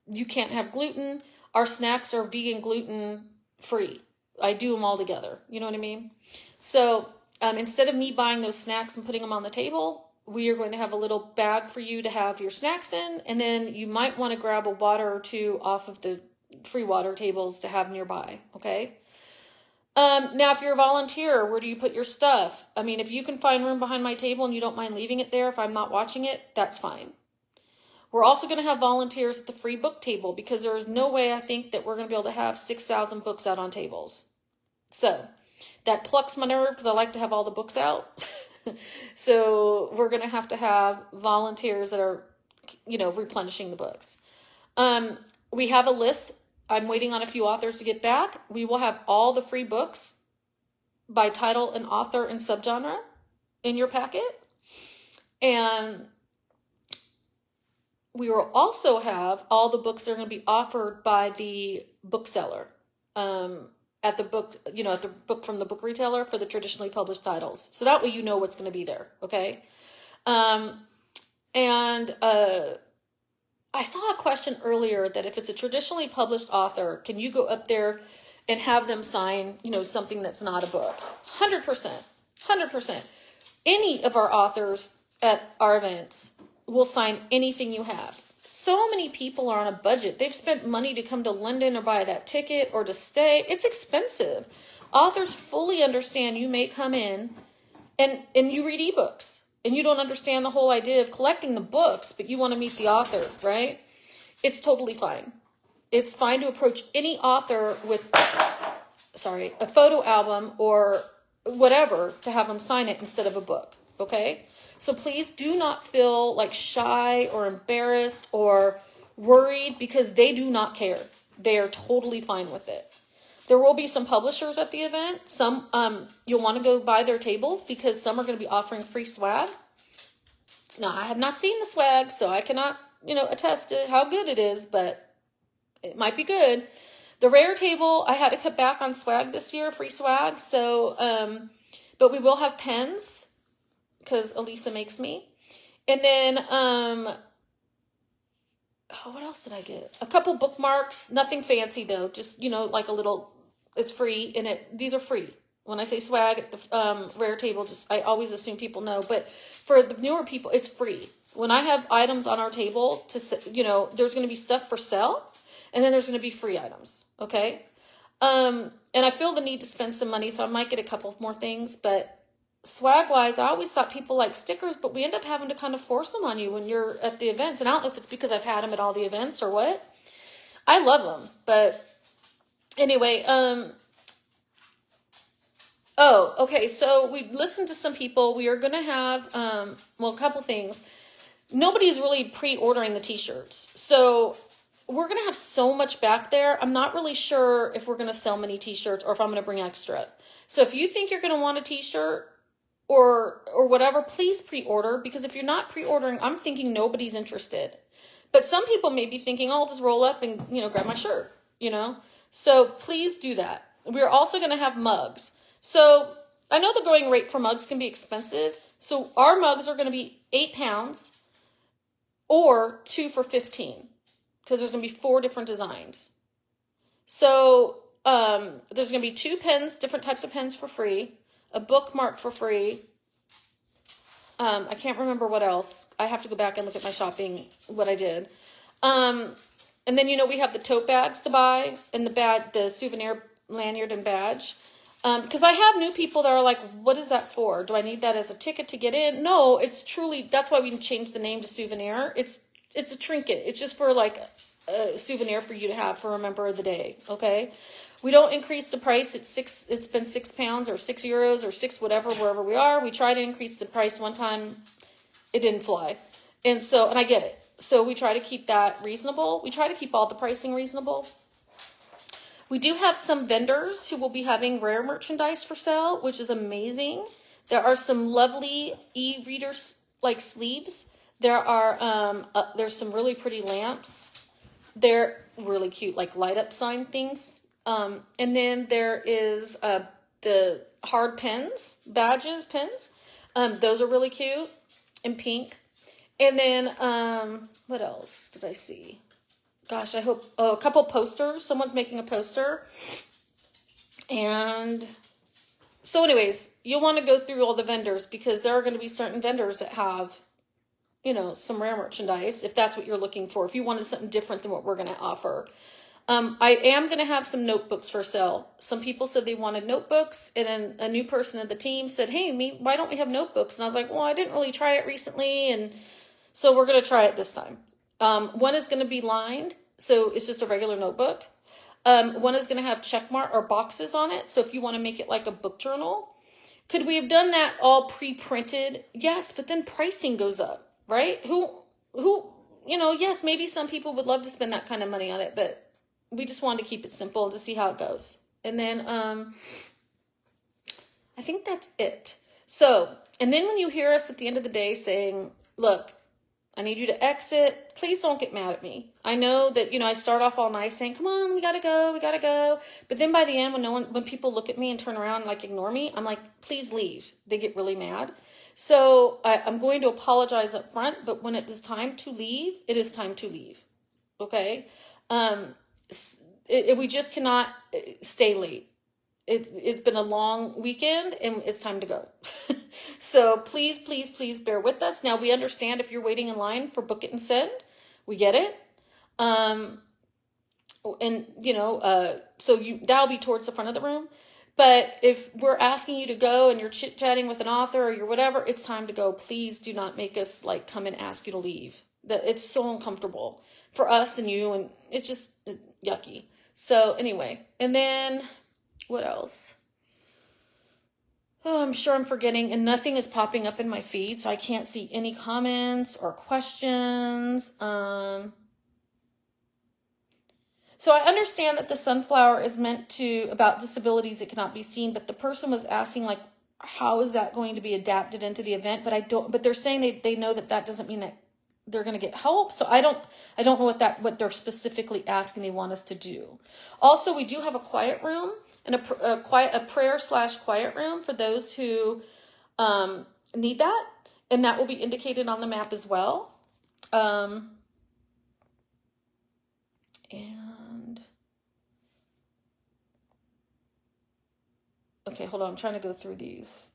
Speaker 1: you can't have gluten, our snacks are vegan, gluten free. I do them all together. You know what I mean? So instead of me buying those snacks and putting them on the table, we are going to have a little bag for you to have your snacks in. And then you might want to grab a water or two off of the free water tables to have nearby. Okay. Now, if you're a volunteer, where do you put your stuff? If you can find room behind my table and you don't mind leaving it there if I'm not watching it, that's fine. We're also going to have volunteers at the free book table because there is no way I think that we're going to be able to have 6,000 books out on tables. So that plucks my nerve because I like to have all the books out. So we're going to have volunteers that are, replenishing the books. We have a list. I'm waiting on a few authors to get back. We will have all the free books by title and author and subgenre in your packet. And we will also have all the books that are going to be offered by the bookseller at the book from the book retailer for the traditionally published titles. So that way you know what's going to be there, okay? I saw a question earlier that if it's a traditionally published author, can you go up there and have them sign, something that's not a book? 100%. Any of our authors at our events will sign anything you have. So many people are on a budget. They've spent money to come to London or buy that ticket or to stay. It's expensive. Authors fully understand you may come in And you read ebooks and you don't understand the whole idea of collecting the books, but you want to meet the author, right? It's totally fine. It's fine to approach any author with, a photo album or whatever to have them sign it instead of a book, okay? So please do not feel like shy or embarrassed or worried, because they do not care. They are totally fine with it. There will be some publishers at the event. Some you'll want to go buy their tables because some are going to be offering free swag. Now, I have not seen the swag, so I cannot, attest to how good it is, but it might be good. The Rare table, I had to cut back on swag this year, free swag. So, but we will have pens because Elisa makes me. And then, what else did I get? A couple bookmarks, nothing fancy though. Just, like a little, it's free, and these are free. When I say swag at the Rare table, I always assume people know, but for the newer people, it's free. When I have items on our table there's going to be stuff for sale, and then there's going to be free items. Okay. And I feel the need to spend some money, so I might get a couple of more things, but swag wise, I always thought people like stickers, but we end up having to kind of force them on you when you're at the events. And I don't know if it's because I've had them at all the events or what. I love them, but anyway, oh, okay. So we listened to some people. We are going to have, a couple things. Nobody's really pre-ordering the t-shirts. So we're going to have so much back there. I'm not really sure if we're going to sell many t-shirts or if I'm going to bring extra. So if you think you're going to want a t-shirt or whatever, please pre-order, because if you're not pre-ordering, I'm thinking nobody's interested. But some people may be thinking, oh, I'll just roll up and, grab my shirt, So please do that. We're also going to have mugs. So I know the going rate for mugs can be expensive. So our mugs are going to be £8 or 2 for $15, because there's going to be 4 different designs. So there's going to be 2 pens, different types of pens for free, a bookmark for free. I can't remember what else. I have to go back and look at my shopping, what I did. And then, we have the tote bags to buy and the souvenir lanyard and badge. Because I have new people that are like, what is that for? Do I need that as a ticket to get in? No, it's truly, that's why we changed the name to souvenir. It's a trinket. It's just for like a souvenir for you to have for Remember the Day. Okay. We don't increase the price. It's been £6 or €6 or 6 whatever, wherever we are. We try to increase the price one time. It didn't fly. And I get it. So we try to keep that reasonable. We try to keep all the pricing reasonable. We do have some vendors who will be having Rare merchandise for sale, which is amazing. There are some lovely e-readers like sleeves. There's some really pretty lamps. They're really cute, like light up sign things. And then there is the hard pens, badges, pens. Those are really cute and pink. And then what else did I see? Gosh, I hope a couple posters. Someone's making a poster. And so anyways, you'll want to go through all the vendors, because there are going to be certain vendors that have, some Rare merchandise, if that's what you're looking for, if you wanted something different than what we're going to offer. I am going to have some notebooks for sale. Some people said they wanted notebooks, and then a new person in the team said, hey, why don't we have notebooks? And I was like, well, I didn't really try it recently, and so we're going to try it this time. One is going to be lined, so it's just a regular notebook. One is going to have check mark or boxes on it, so if you want to make it like a book journal. Could we have done that all pre-printed? Yes, but then pricing goes up, right? Yes, maybe some people would love to spend that kind of money on it, but we just wanted to keep it simple to see how it goes. And then I think that's it. So, and then when you hear us at the end of the day saying, look, I need you to exit, please don't get mad at me. I know that, I start off all nice saying, come on, we gotta go. But then by the end, when people look at me and turn around and like ignore me, I'm like, please leave. They get really mad. So I'm going to apologize up front, but when it is time to leave, it is time to leave. Okay? We just cannot stay late. It's been a long weekend and it's time to go. So please, please, please bear with us. Now we understand if you're waiting in line for Book It and Send, we get it. So that'll be towards the front of the room. But if we're asking you to go and you're chit-chatting with an author or you're whatever, it's time to go. Please do not make us like come and ask you to leave. That it's so uncomfortable for us and you, and it's just yucky. So anyway, and then what else? Oh, I'm sure I'm forgetting, and nothing is popping up in my feed, so I can't see any comments or questions. So I understand that the sunflower is meant to, about disabilities that cannot be seen, but the person was asking like, how is that going to be adapted into the event? But they're saying they know that doesn't mean that they're going to get help. So I don't know what they're specifically asking they want us to do. Also, we do have a quiet room and a prayer/quiet room for those who need that. And that will be indicated on the map as well. Okay, hold on. I'm trying to go through these.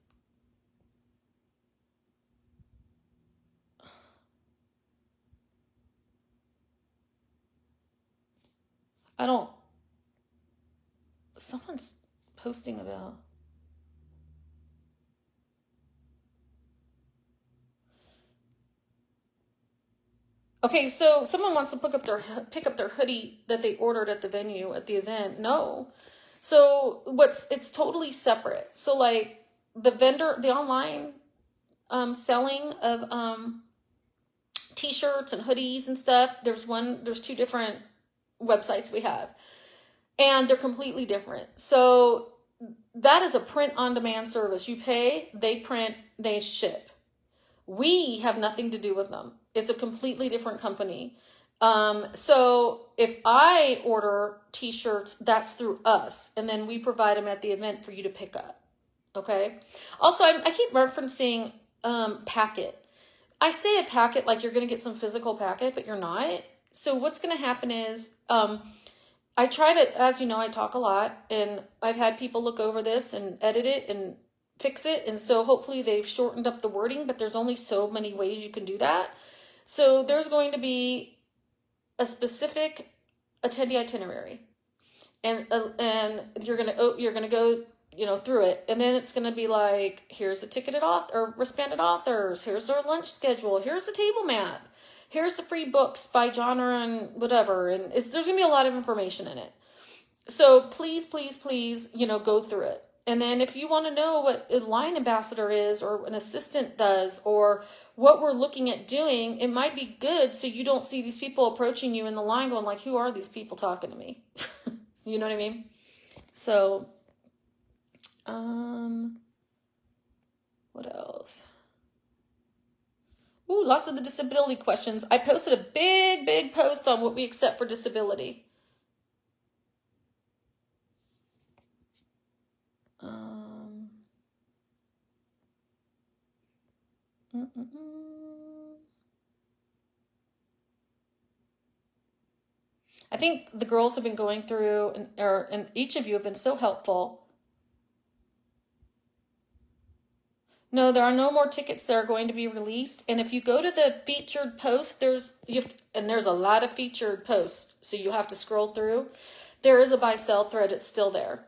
Speaker 1: Someone's posting about. Okay, so someone wants to pick up their hoodie that they ordered at the venue at the event. No. So it's totally separate. So like the online selling of t-shirts and hoodies and stuff, there's two different websites we have. And they're completely different. So that is a print on demand service. You pay, they print, they ship. We have nothing to do with them. It's a completely different company. So if I order t-shirts, that's through us. And then we provide them at the event for you to pick up. Okay. Also, I keep referencing packet. I say a packet like you're going to get some physical packet, but you're not. So what's going to happen is I try to, as you know, I talk a lot, and I've had people look over this and edit it and fix it. And so hopefully they've shortened up the wording, but there's only so many ways you can do that. So there's going to be a specific attendee itinerary, and you're gonna go through it, and then it's gonna be like, here's the ticketed author or responded authors, here's their lunch schedule, here's the table map, here's the free books by genre and whatever, and there's gonna be a lot of information in it. So please go through it. And then if you want to know what a line ambassador is or an assistant does or what we're looking at doing, it might be good so you don't see these people approaching you in the line going like, who are these people talking to me? You know what I mean? So, what else? Ooh, lots of the disability questions. I posted a big post on what we accept for disability. I think the girls have been going through, and each of you have been so helpful. No, there are no more tickets that are going to be released. And if you go to the featured post, there's a lot of featured posts, so you have to scroll through. There is a buy sell thread. It's still there.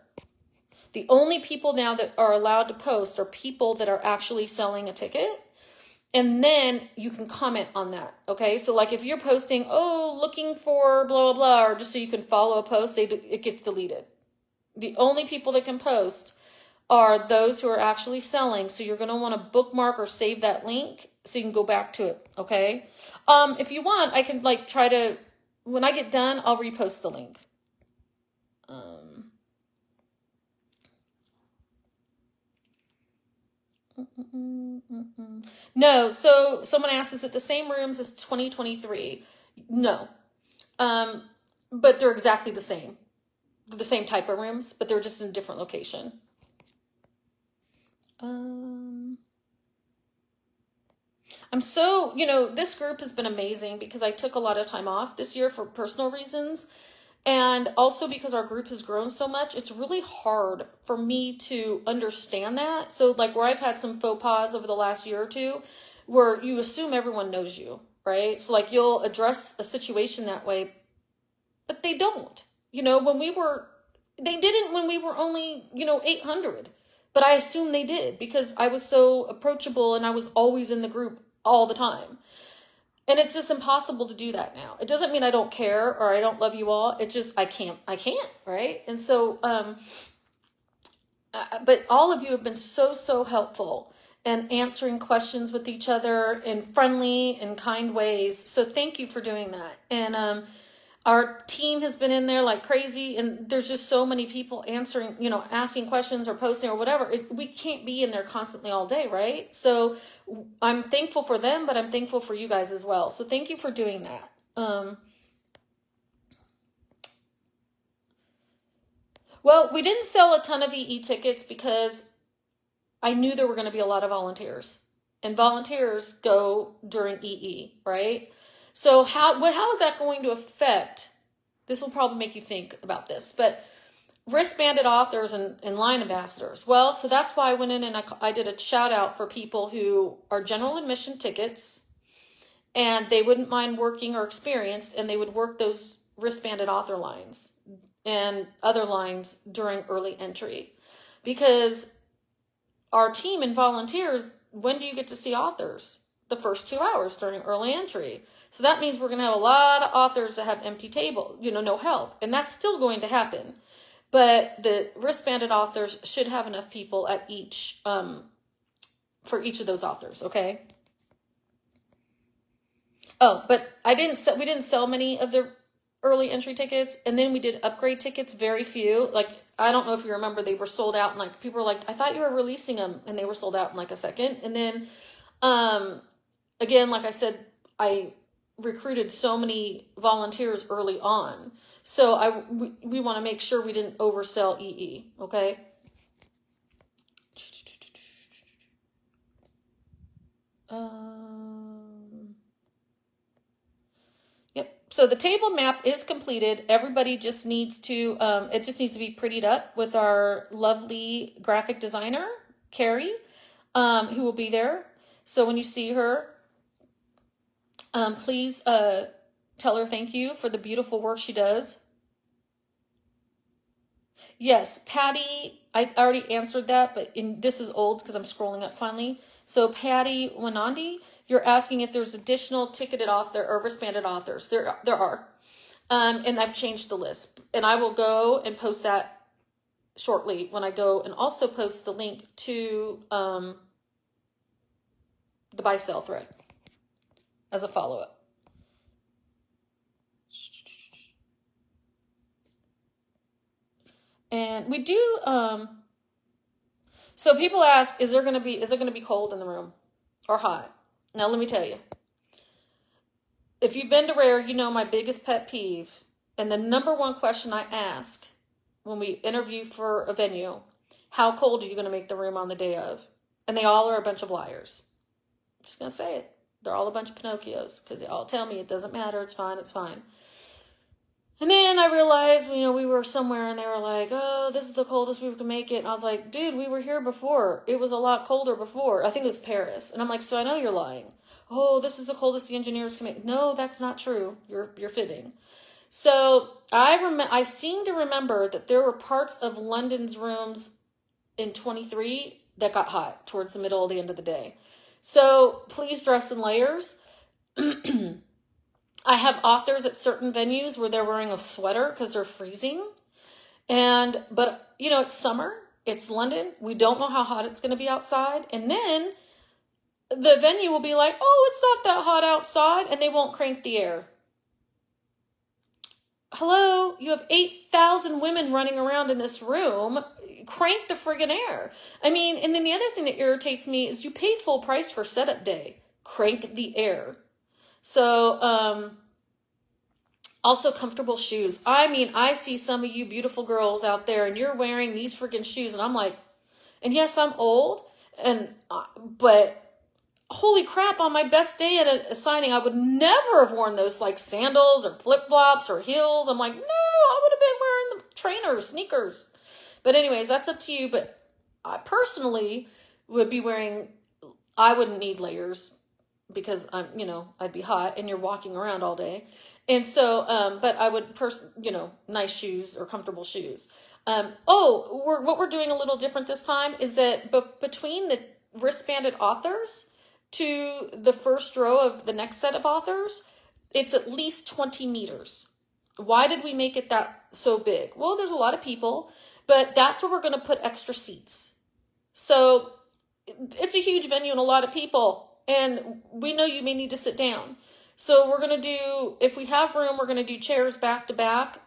Speaker 1: The only people now that are allowed to post are people that are actually selling a ticket. And then you can comment on that, okay? So like if you're posting, looking for blah, blah, blah, or just so you can follow a post, it gets deleted. The only people that can post are those who are actually selling. So you're going to want to bookmark or save that link so you can go back to it, okay? If you want, I can like try to, when I get done, I'll repost the link. No, so someone asked, is it the same rooms as 2023? No. But they're exactly the same. They're the same type of rooms, but they're just in a different location. I'm so, this group has been amazing because I took a lot of time off this year for personal reasons. And also because our group has grown so much, it's really hard for me to understand that. So like where I've had some faux pas over the last year or two, where you assume everyone knows you, right? So like you'll address a situation that way, but they don't. When we were They didn't when we were only, 800. But I assume they did because I was so approachable and I was always in the group all the time. And it's just impossible to do that now. It doesn't mean I don't care or I don't love you all. It just, I can't, right? And so, but all of you have been so, so helpful and answering questions with each other in friendly and kind ways. So thank you for doing that. And our team has been in there like crazy, and there's just so many people answering, asking questions or posting or whatever. We can't be in there constantly all day, right? So I'm thankful for them, but I'm thankful for you guys as well. So thank you for doing that. Well, we didn't sell a ton of EE tickets because I knew there were going to be a lot of volunteers, and volunteers go during EE, right? So how is that going to affect, this will probably make you think about this, but wristbanded authors and line ambassadors. Well, so that's why I went in and I did a shout out for people who are general admission tickets and they wouldn't mind working or experienced, and they would work those wristbanded author lines and other lines during early entry. Because our team and volunteers, when do you get to see authors? The first 2 hours during early entry. So that means we're going to have a lot of authors that have empty table, no help. And that's still going to happen. But the wristbanded authors should have enough people at each, for each of those authors, okay? Oh, but we didn't sell many of the early entry tickets, and then we did upgrade tickets, very few. Like, I don't know if you remember, they were sold out, and like people were like, I thought you were releasing them, and they were sold out in like a second. And then, again, like I said, I recruited so many volunteers early on, so we want to make sure we didn't oversell EE, okay? Yep. So the table map is completed. Everybody just needs to, it just needs to be prettied up with our lovely graphic designer, Carrie, who will be there. So when you see her, please tell her thank you for the beautiful work she does. Yes, Patty, I already answered that, but this is old because I'm scrolling up finally. So Patty Wanandi, you're asking if there's additional ticketed author or wristbanded authors. There are. And I've changed the list. And I will go and post that shortly when I go and also post the link to the buy sell thread as a follow-up. And we do, so people ask, is it going to be cold in the room or hot? Now, let me tell you, if you've been to Rare, you know my biggest pet peeve, and the number one question I ask when we interview for a venue, how cold are you going to make the room on the day of? And they all are a bunch of liars. I'm just going to say it. They're all a bunch of Pinocchios because they all tell me it doesn't matter. It's fine. It's fine. And then I realized, we were somewhere and they were like, oh, this is the coldest we can make it. And I was like, dude, we were here before. It was a lot colder before. I think it was Paris. And I'm like, so I know you're lying. Oh, this is the coldest the engineers can make. No, that's not true. You're fibbing. So I seem to remember that there were parts of London's rooms in 23 that got hot towards the middle of the end of the day. So please dress in layers. I have authors at certain venues where they're wearing a sweater because they're freezing. But it's summer. It's London. We don't know how hot it's going to be outside. And then the venue will be like, oh, it's not that hot outside. And they won't crank the air. Hello, you have 8,000 women running around in this room. Crank the friggin' air. And then the other thing that irritates me is you pay full price for setup day. Crank the air. So, also comfortable shoes. I see some of you beautiful girls out there and you're wearing these freaking shoes and I'm like, and yes, I'm old, but holy crap, on my best day at a signing, I would never have worn those like sandals or flip-flops or heels. I'm like, no, I would have been wearing the trainers, sneakers. But anyways, that's up to you. But I personally would be I wouldn't need layers because I'd be hot and you're walking around all day. And so, but I would nice shoes or comfortable shoes. What we're doing a little different this time is that between the wristbanded authors to the first row of the next set of authors, it's at least 20 meters. Why did we make it that so big? Well, there's a lot of people, but that's where we're going to put extra seats. So it's a huge venue and a lot of people, and we know you may need to sit down. So we're going to do, if we have room, we're going to do chairs back to back,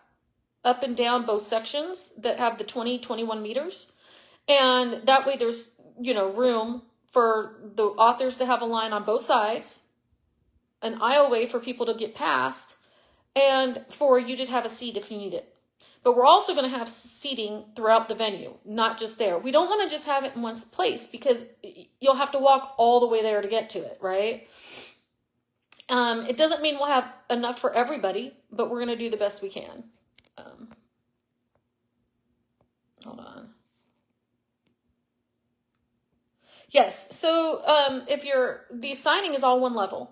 Speaker 1: up and down both sections that have the 21 meters. And that way there's, room for the authors to have a line on both sides, an aisleway for people to get past, and for you to have a seat if you need it. But we're also going to have seating throughout the venue, not just there. We don't want to just have it in one place because you'll have to walk all the way there to get to it, right? It doesn't mean we'll have enough for everybody, but we're going to do the best we can. Hold on. Yes, so the signing is all one level,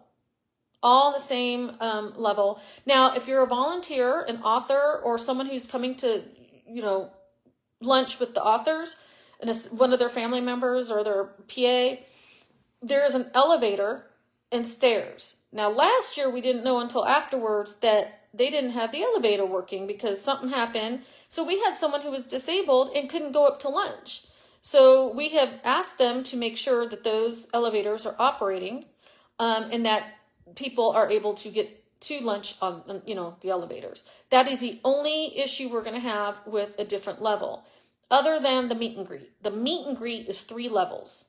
Speaker 1: all the same level. Now, if you're a volunteer, an author, or someone who's coming to, lunch with the authors, and one of their family members or their PA, there's an elevator and stairs. Now, last year we didn't know until afterwards that they didn't have the elevator working because something happened. So we had someone who was disabled and couldn't go up to lunch. So we have asked them to make sure that those elevators are operating, and that people are able to get to lunch on, the elevators. That is the only issue we're going to have with a different level, other than the meet and greet. The meet and greet is 3 levels.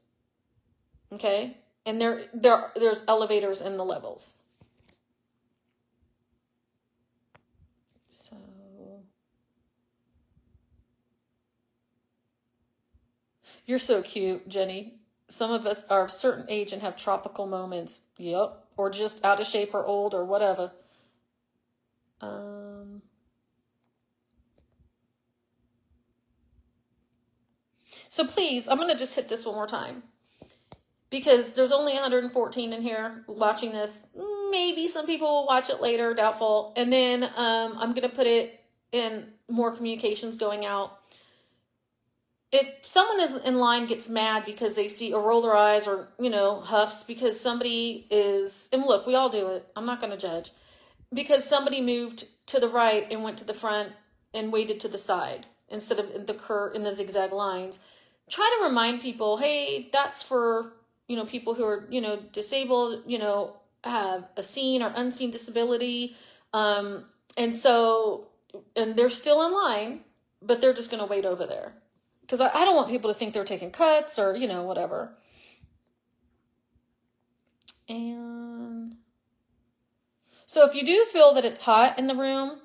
Speaker 1: Okay? And there's elevators in the levels. So you're so cute, Jenny. Some of us are of a certain age and have tropical moments. Yep. Or just out of shape or old or whatever. So please, I'm going to just hit this one more time, because there's only 114 in here watching this. Maybe some people will watch it later, doubtful. And then I'm going to put it in more communications going out. If someone is in line gets mad because they see or roll their eyes or, huffs because somebody is, and look, we all do it. I'm not going to judge. Because somebody moved to the right and went to the front and waited to the side instead of in the zigzag lines. Try to remind people, hey, that's for, people who are, disabled, have a seen or unseen disability. And they're still in line, but they're just going to wait over there. Because I don't want people to think they're taking cuts or, whatever. And so if you do feel that it's hot in the room,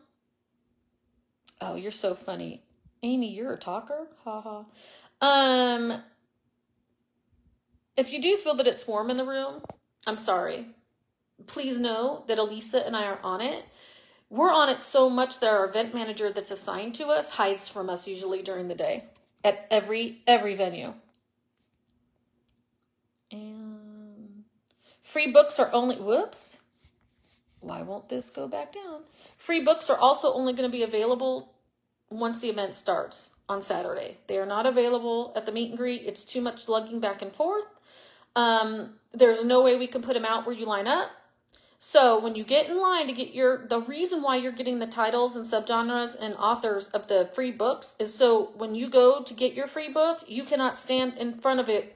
Speaker 1: oh, you're so funny. Amy, you're a talker? Ha ha. If you do feel that it's warm in the room, I'm sorry. Please know that Elisa and I are on it. We're on it so much that our event manager that's assigned to us hides from us usually during the day at every venue. And free books are only, whoops. Why won't this go back down? Free books are also only going to be available once the event starts on Saturday. They are not available at the meet and greet. It's too much lugging back and forth. There's no way we can put them out where you line up. So when you get in line to get the reason why you're getting the titles and subgenres and authors of the free books is so when you go to get your free book, you cannot stand in front of it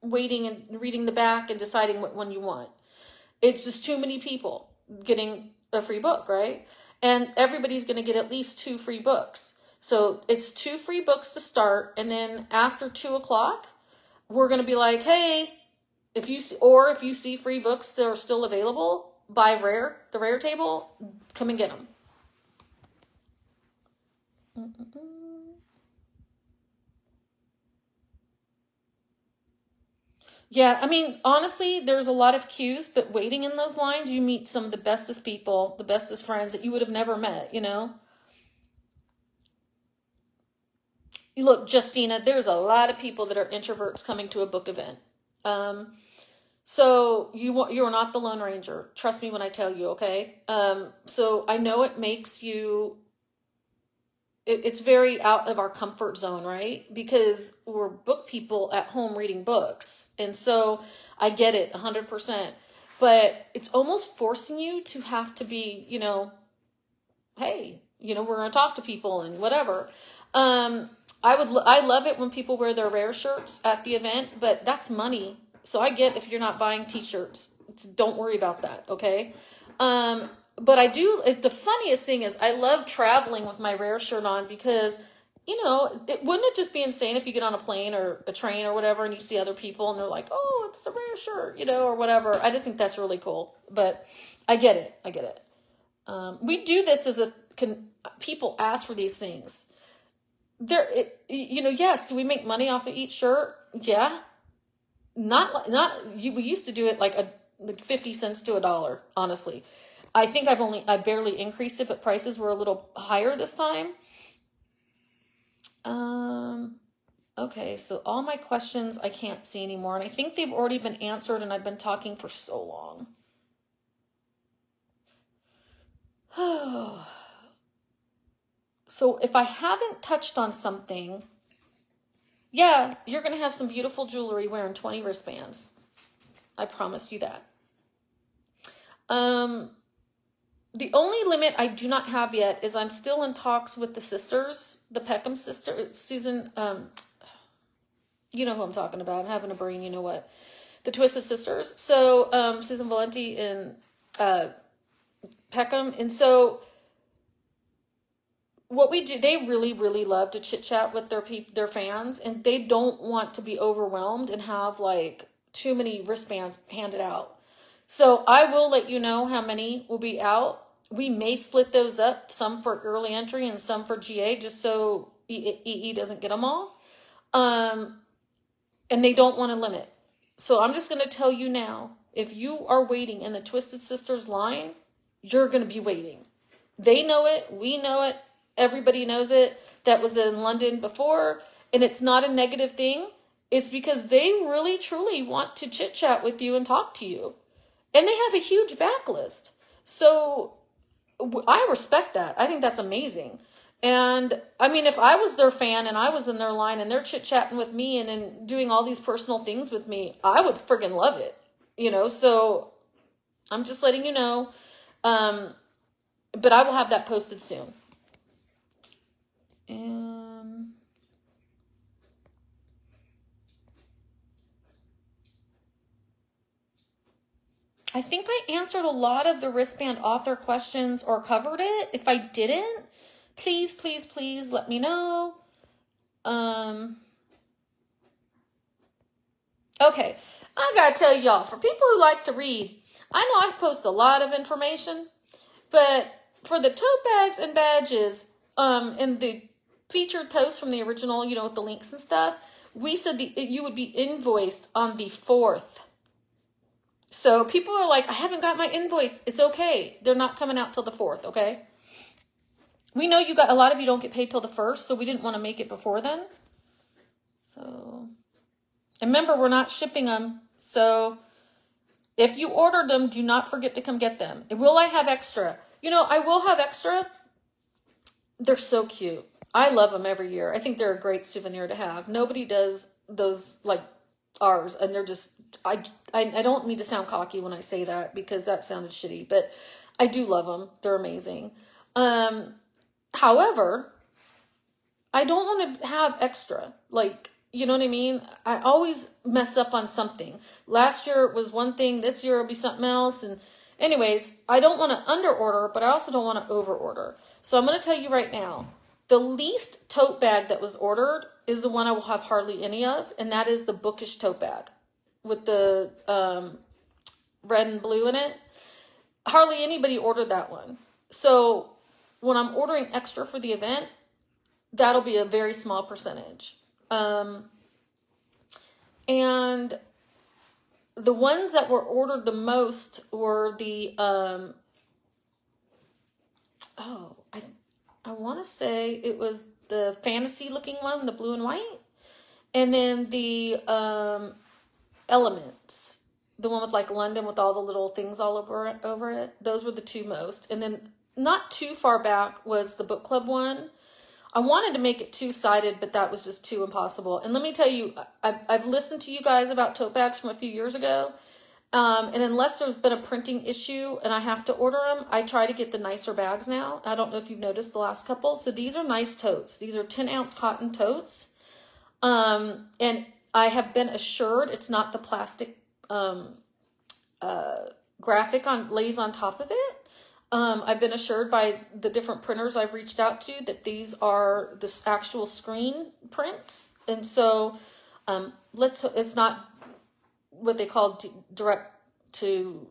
Speaker 1: waiting and reading the back and deciding what one you want. It's just too many people getting a free book, right? And everybody's going to get at least 2 free books. So it's 2 free books to start. And then after 2:00, we're going to be like, hey, if you see free books that are still available by the Rare table, come and get them. Yeah, I mean, honestly, there's a lot of queues, but waiting in those lines, you meet some of the bestest people, the bestest friends that you would have never met, Look, Justina, there's a lot of people that are introverts coming to a book event. So you are not the Lone Ranger. Trust me when I tell you, okay? So I know it makes you it's very out of our comfort zone, right? Because we're book people at home reading books. And so I get it 100%. But it's almost forcing you to have to be, hey, we're going to talk to people and whatever. I love it when people wear their rare shirts at the event, but that's money. So I get if you're not buying t-shirts, don't worry about that. Okay. But I do, the funniest thing is I love traveling with my rare shirt on because, wouldn't it just be insane if you get on a plane or a train or whatever and you see other people and they're like, oh, it's the rare shirt, or whatever. I just think that's really cool. But I get it. We do this people ask for these things. Yes, do we make money off of each shirt? Yeah. We used to do it like 50 cents to $1, honestly. I think I barely increased it, but prices were a little higher this time. Okay, so all my questions I can't see anymore, and I think they've already been answered, and I've been talking for so long. So if I haven't touched on something, yeah, you're going to have some beautiful jewelry wearing 20 wristbands. I promise you that. The only limit I do not have yet is I'm still in talks with the sisters, the Peckham sisters, Susan, you know who I'm talking about. I'm having a brain, you know what. The Twisted Sisters. So, Susan Valenti and Peckham. And so what we do, they really, really love to chit chat with their fans, and they don't want to be overwhelmed and have like too many wristbands handed out. So I will let you know how many will be out. We may split those up, some for early entry and some for GA, just so EE doesn't get them all. And they don't want to limit. So I'm just going to tell you now, if you are waiting in the Twisted Sisters line, you're going to be waiting. They know it. We know it. Everybody knows it. That was in London before. And it's not a negative thing. It's because they really, truly want to chit chat with you and talk to you. And they have a huge backlist. So I respect that. I think that's amazing. And I mean, if I was their fan and I was in their line and they're chit-chatting with me and then doing all these personal things with me, I would friggin' love it. So I'm just letting you know. But I will have that posted soon. I think I answered a lot of the wristband author questions or covered it. If I didn't, please, please, please let me know. Okay, I gotta tell y'all, for people who like to read, I know I post a lot of information, but for the tote bags and badges, in the featured posts from the original, with the links and stuff, we said you would be invoiced on the 4th. So people are like, I haven't got my invoice. It's okay. They're not coming out till the 4th, okay? We know a lot of you don't get paid till the 1st, so we didn't want to make it before then. So, and remember, we're not shipping them. So if you ordered them, do not forget to come get them. Will I have extra? I will have extra. They're so cute. I love them every year. I think they're a great souvenir to have. Nobody does those like ours, and they're just, I don't mean to sound cocky when I say that because that sounded shitty, but I do love them. They're amazing. However, I don't want to have extra, like, you know what I mean? I always mess up on something. Last year it was one thing, this year it'll be something else. And anyways, I don't want to under order, but I also don't want to over order. So I'm going to tell you right now, the least tote bag that was ordered is the one I will have hardly any of, and that is the bookish tote bag with the red and blue in it. Hardly anybody ordered that one. So when I'm ordering extra for the event, that'll be a very small percentage. And the ones that were ordered the most were the, I want to say it was the fantasy looking one, the blue and white. And then the Elements, the one with like London with all the little things all over it. Those were the two most. And then not too far back was the book club one. I wanted to make it two-sided, but that was just too impossible. And let me tell you, I've listened to you guys about tote bags from a few years ago. And unless there's been a printing issue and I have to order them, I try to get the nicer bags now. I don't know if you've noticed the last couple. So these are nice totes. These are 10-ounce cotton totes. And I have been assured it's not the plastic graphic lays on top of it. I've been assured by the different printers I've reached out to that these are the actual screen prints. And so it's not what they call direct to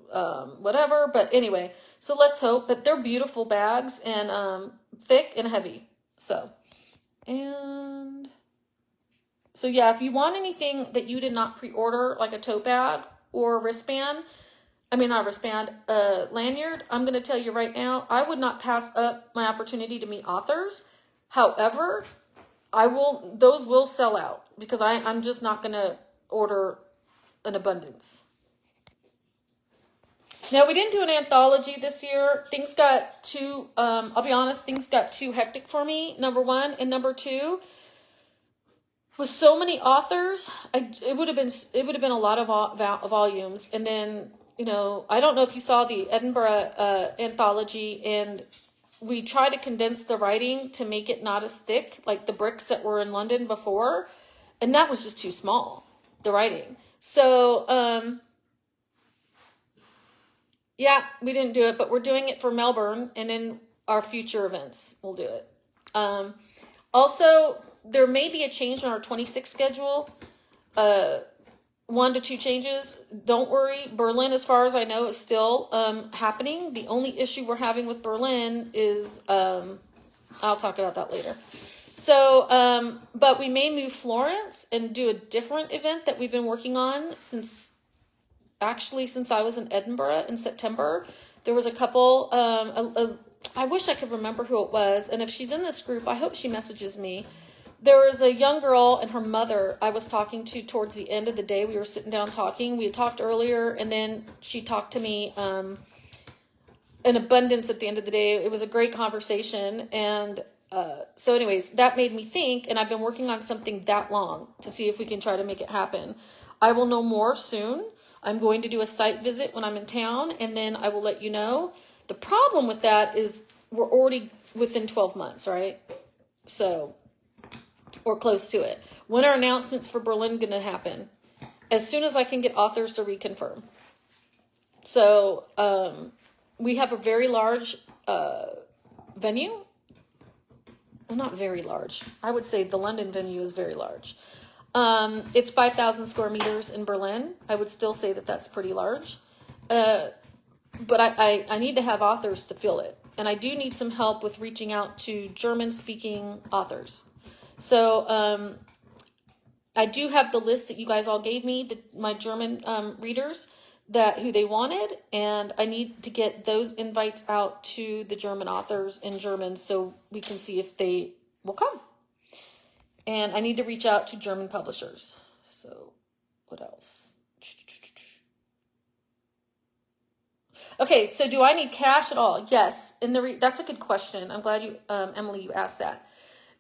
Speaker 1: whatever. But anyway, so let's hope. But they're beautiful bags and thick and heavy. So yeah, if you want anything that you did not pre-order, like a tote bag or a wristband, not wristband, lanyard, I'm going to tell you right now, I would not pass up my opportunity to meet authors. However, those will sell out because I'm just not going to order an abundance. Now, we didn't do an anthology this year. Things got too, I'll be honest, things got too hectic for me, number one. And number two, with so many authors, it would have been a lot of volumes. And then, I don't know if you saw the Edinburgh anthology, and we tried to condense the writing to make it not as thick, like the bricks that were in London before. And that was just too small, the writing. So, yeah, we didn't do it, but we're doing it for Melbourne, and in our future events, we'll do it. Also, there may be a change in our 26 schedule. 1 to 2 changes. Don't worry. Berlin, as far as I know, is still happening. The only issue we're having with Berlin is, I'll talk about that later. So, but we may move Florence and do a different event that we've been working on since I was in Edinburgh in September. There was a couple, I wish I could remember who it was. And if she's in this group, I hope she messages me. There was a young girl and her mother I was talking to towards the end of the day. We were sitting down talking. We had talked earlier, and then she talked to me in abundance at the end of the day. It was a great conversation. And so anyways, that made me think, and I've been working on something that long to see if we can try to make it happen. I will know more soon. I'm going to do a site visit when I'm in town, and then I will let you know. The problem with that is we're already within 12 months, right? So, or close to it. When are announcements for Berlin going to happen? As soon as I can get authors to reconfirm. So, we have a very large venue. Well, not very large. I would say the London venue is very large. It's 5,000 square meters in Berlin. I would still say that that's pretty large. But I need to have authors to fill it. And I do need some help with reaching out to German-speaking authors. So I do have the list that you guys all gave me, my German readers, who they wanted. And I need to get those invites out to the German authors in German so we can see if they will come. And I need to reach out to German publishers. So what else? Okay, so do I need cash at all? Yes. That's a good question. I'm glad you, Emily, you asked that.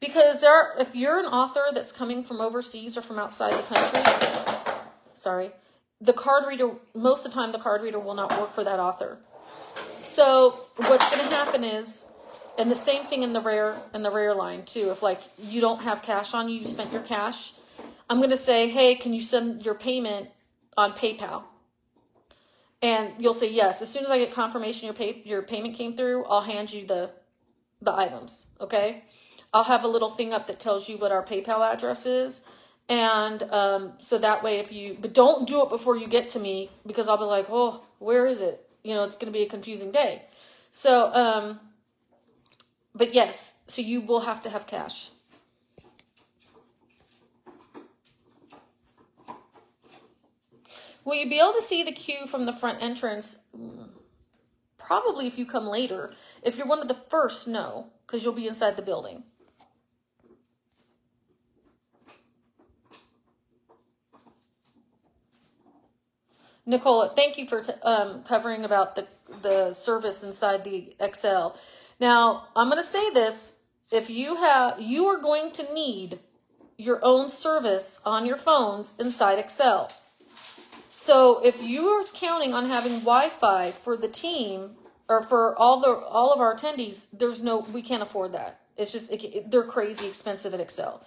Speaker 1: Because if you're an author that's coming from overseas or from outside the country, the card reader, most of the time the card reader will not work for that author. So what's going to happen is, and the same thing in the rare line too, if like you don't have cash on you, you spent your cash, I'm going to say, hey, can you send your payment on PayPal? And you'll say yes. As soon as I get confirmation your payment came through, I'll hand you the items, okay? I'll have a little thing up that tells you what our PayPal address is. And so that way but don't do it before you get to me, because I'll be like, oh, where is it? It's going to be a confusing day. So, but yes, so you will have to have cash. Will you be able to see the queue from the front entrance? Probably if you come later. If you're one of the first, no, because you'll be inside the building. Nicola, thank you for covering about the service inside the XL. Now, I'm going to say this. if you are going to need your own service on your phones inside Excel. So if you are counting on having Wi-Fi for the team or for all of our attendees, we can't afford that. It's just, they're crazy expensive at Excel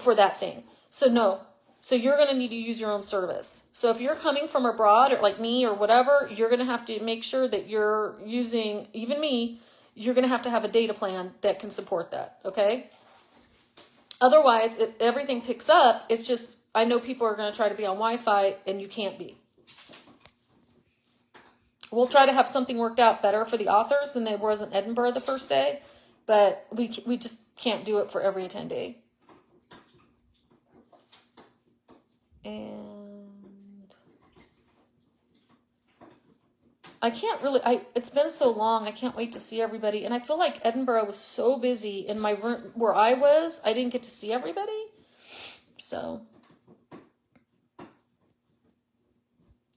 Speaker 1: for that thing. So no. So you're going to need to use your own service. So if you're coming from abroad or like me or whatever, you're going to have to make sure that you're using, even me, you're going to have a data plan that can support that. Okay. Otherwise, if everything picks up, it's just, I know people are going to try to be on Wi-Fi and you can't be. We'll try to have something worked out better for the authors than it was in Edinburgh the first day, but we just can't do it for every attendee. And I can't really, it's been so long, I can't wait to see everybody. And I feel like Edinburgh was so busy in my room where I didn't get to see everybody. So,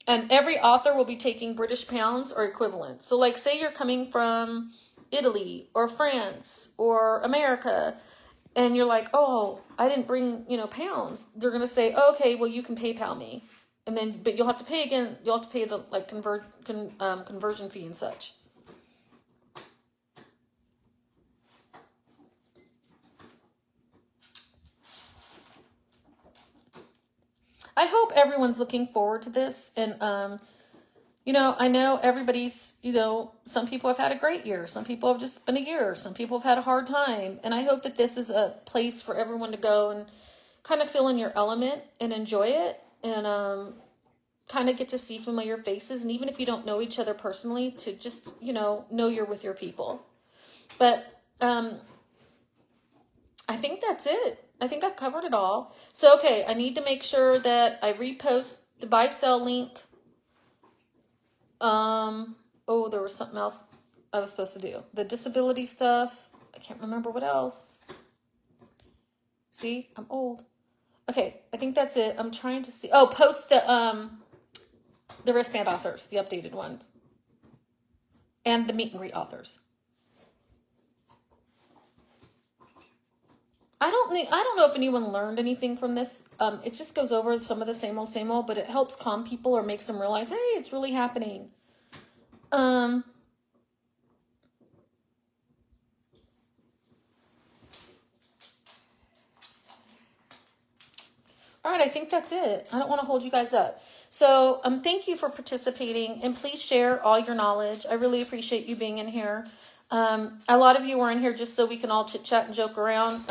Speaker 1: and every author will be taking British pounds or equivalent. So like, say you're coming from Italy or France or America, and you're like, oh, I didn't bring, pounds. They're going to say, oh, okay, well, you can PayPal me. And then, but you'll have to pay again. You'll have to pay the like conversion fee and such. I hope everyone's looking forward to this. And, I know everybody's, some people have had a great year. Some people have just been a year. Some people have had a hard time. And I hope that this is a place for everyone to go and kind of feel in your element and enjoy it. And kind of get to see familiar faces. And even if you don't know each other personally, to just, know you're with your people. But I think that's it. I think I've covered it all. So, okay, I need to make sure that I repost the buy-sell link. Oh, there was something else I was supposed to do. The disability stuff. I can't remember what else. See, I'm old. Okay, I think that's it. I'm trying to see. Oh, post the wristband authors, the updated ones. And the meet and greet authors. I don't know if anyone learned anything from this. It just goes over some of the same old, but it helps calm people or makes them realize, hey, it's really happening. All right, I think that's it. I don't want to hold you guys up. So thank you for participating, and please share all your knowledge. I really appreciate you being in here. A lot of you were in here just so we can all chit chat and joke around.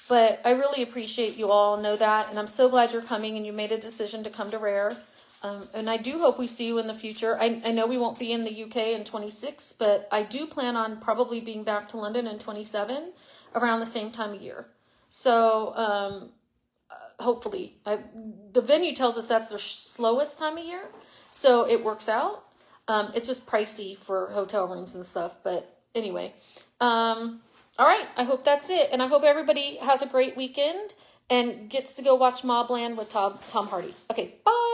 Speaker 1: But I really appreciate you all, know that. And I'm so glad you're coming and you made a decision to come to RARE. And I do hope we see you in the future. I know we won't be in the UK in 26, but I do plan on probably being back to London in 27 around the same time of year. So hopefully. The venue tells us that's their slowest time of year. So it works out. It's just pricey for hotel rooms and stuff. But anyway, all right. I hope that's it. And I hope everybody has a great weekend and gets to go watch Mobland with Tom Hardy. Okay, bye.